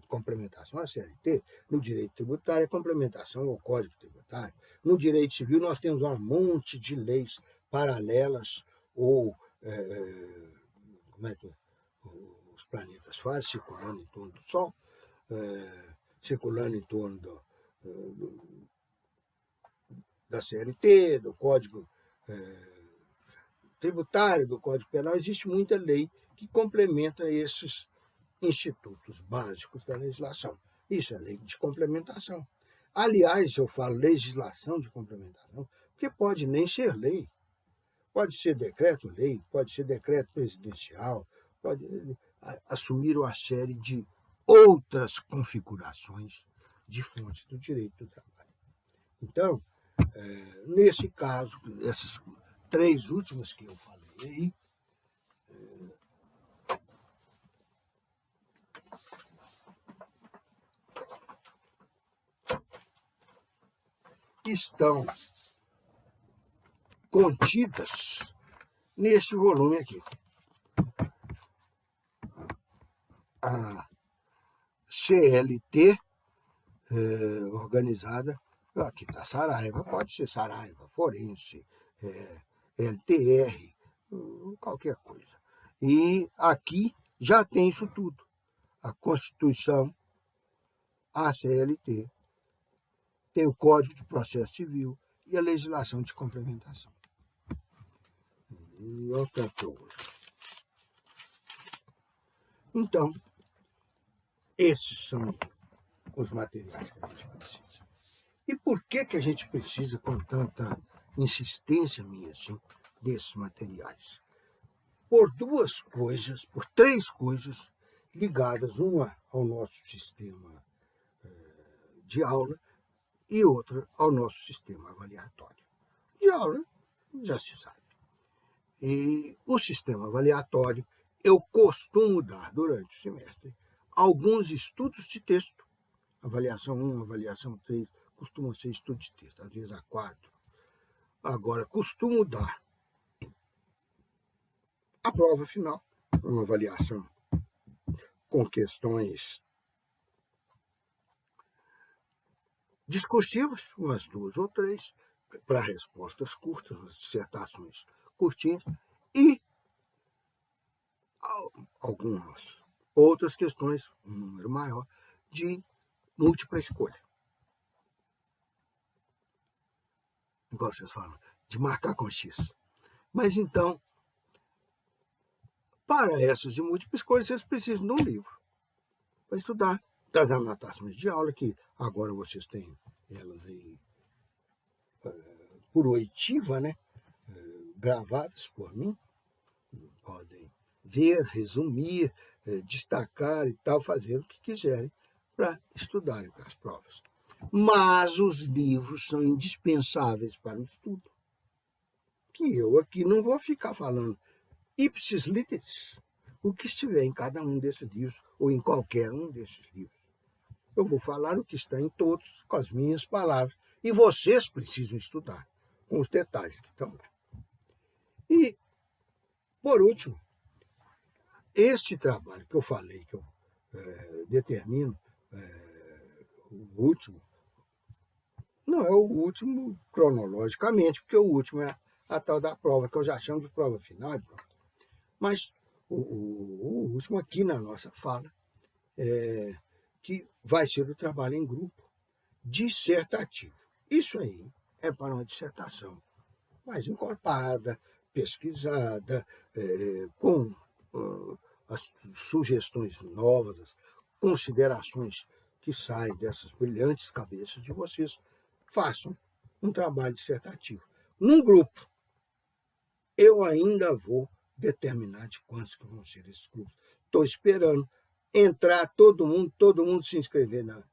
[SPEAKER 1] complementação à CLT, no direito tributário é complementação ao Código Tributário. No direito civil nós temos um monte de leis paralelas, ou os planetas fazem, circulando em torno do Sol, circulando em torno da CLT, do Código Tributário, do Código Penal. Existe muita lei que complementa esses institutos básicos da legislação. Isso é lei de complementação. Aliás, eu falo legislação de complementação, porque pode nem ser lei. Pode ser decreto-lei, pode ser decreto presidencial, pode assumir uma série de outras configurações de fontes do direito do trabalho. Então, Nesse caso, essas 3 últimas que eu falei aí, estão contidas nesse volume aqui. A CLT organizada, aqui está Saraiva, pode ser Saraiva, Forense, LTR, qualquer coisa. E aqui já tem isso tudo. A Constituição, a CLT, tem o Código de Processo Civil e a legislação de complementação. E outra coisa. Então, esses são os materiais que a gente precisa. E por que a gente precisa, com tanta insistência minha, assim, desses materiais? Por 3 coisas ligadas, uma ao nosso sistema de aula e outra ao nosso sistema avaliatório. De aula, já se sabe. E o sistema avaliatório, eu costumo dar, durante o semestre, alguns estudos de texto. Avaliação 1, avaliação 3, costuma ser estudo de texto, às vezes a 4. Agora, costumo dar a prova final, uma avaliação com questões discursivas, umas 2 ou 3, para respostas curtas, dissertações curtinhas, e algumas outras questões, um número maior, de múltipla escolha. Igual vocês falam, de marcar com X. Mas então, para essas de múltipla escolha, vocês precisam de um livro para estudar, das anotações de aula, que agora vocês têm elas aí por oitiva, né? Gravadas por mim. Podem ver, resumir, destacar e tal, fazer o que quiserem para estudarem para as provas. Mas os livros são indispensáveis para o estudo. Que eu aqui não vou ficar falando ipsis literis, o que estiver em cada um desses livros, ou em qualquer um desses livros. Eu vou falar o que está em todos, com as minhas palavras, e vocês precisam estudar, com os detalhes que estão lá. E, por último, este trabalho que eu falei, que eu determino, o último, não é o último cronologicamente, porque o último é a tal da prova, que eu já chamo de prova final e pronto. Mas o último aqui na nossa fala, que vai ser o trabalho em grupo dissertativo. Isso aí é para uma dissertação mais encorpada, pesquisada, com as sugestões novas, as considerações que saem dessas brilhantes cabeças de vocês. Façam um trabalho dissertativo. Num grupo, eu ainda vou determinar de quantos que vão ser esses grupos. Estou esperando entrar todo mundo se inscrever na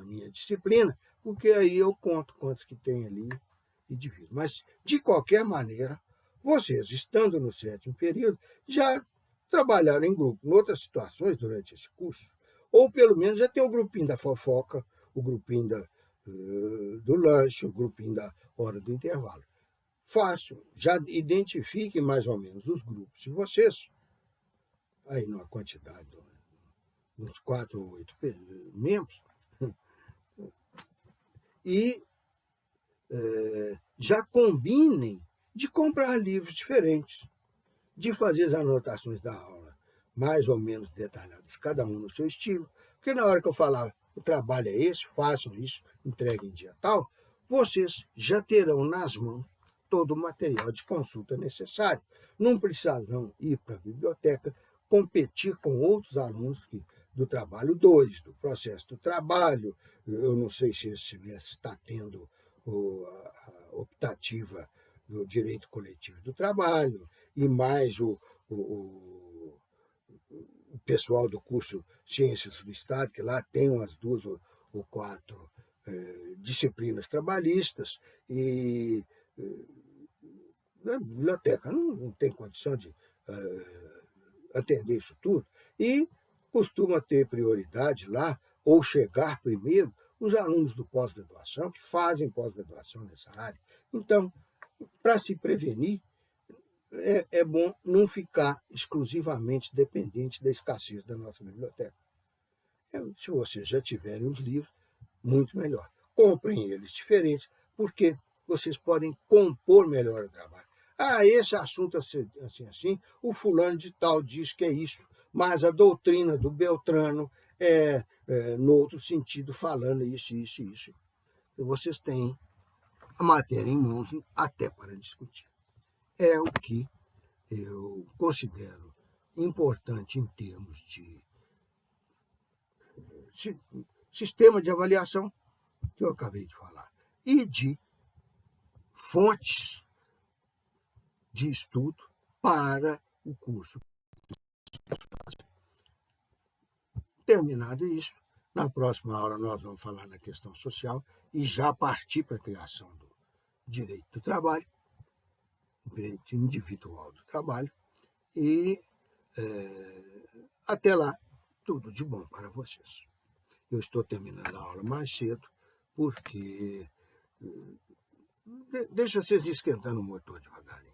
[SPEAKER 1] minha disciplina, porque aí eu conto quantos que tem ali e divido. Mas, de qualquer maneira, vocês, estando no 7º período, já trabalharam em grupo em outras situações durante esse curso, ou pelo menos já tem o grupinho da fofoca, o grupinho do lanche, o grupinho da hora do intervalo. Façam, já identifiquem mais ou menos os grupos de vocês, aí numa quantidade de uns 4 ou 8 membros, e já combinem de comprar livros diferentes, de fazer as anotações da aula mais ou menos detalhadas, cada um no seu estilo, porque na hora que eu falar o trabalho é esse, façam isso, entreguem dia tal, vocês já terão nas mãos todo o material de consulta necessário. Não precisarão ir para a biblioteca competir com outros alunos do trabalho 2, do processo do trabalho. Eu não sei se esse semestre está tendo a optativa do direito coletivo do trabalho, e mais o pessoal do curso Ciências do Estado, que lá tem umas 2 ou 4 disciplinas trabalhistas e a biblioteca não tem condição de atender isso tudo, e costuma ter prioridade lá, ou chegar primeiro, os alunos do pós-graduação, que fazem pós-graduação nessa área. Então, para se prevenir, é bom não ficar exclusivamente dependente da escassez da nossa biblioteca. Se vocês já tiverem os livros, muito melhor. Comprem eles diferentes, porque vocês podem compor melhor o trabalho. Esse assunto assim, o fulano de tal diz que é isso, mas a doutrina do Beltrano no outro sentido, falando isso. E vocês têm a matéria em mãos até para discutir. É o que eu considero importante em termos de sistema de avaliação, que eu acabei de falar, e de fontes de estudo para o curso. Terminado isso, na próxima aula nós vamos falar na questão social e já partir para a criação do direito do trabalho, direito individual do trabalho, e até lá, tudo de bom para vocês. Eu estou terminando a aula mais cedo, porque deixa vocês esquentando o motor devagarinho.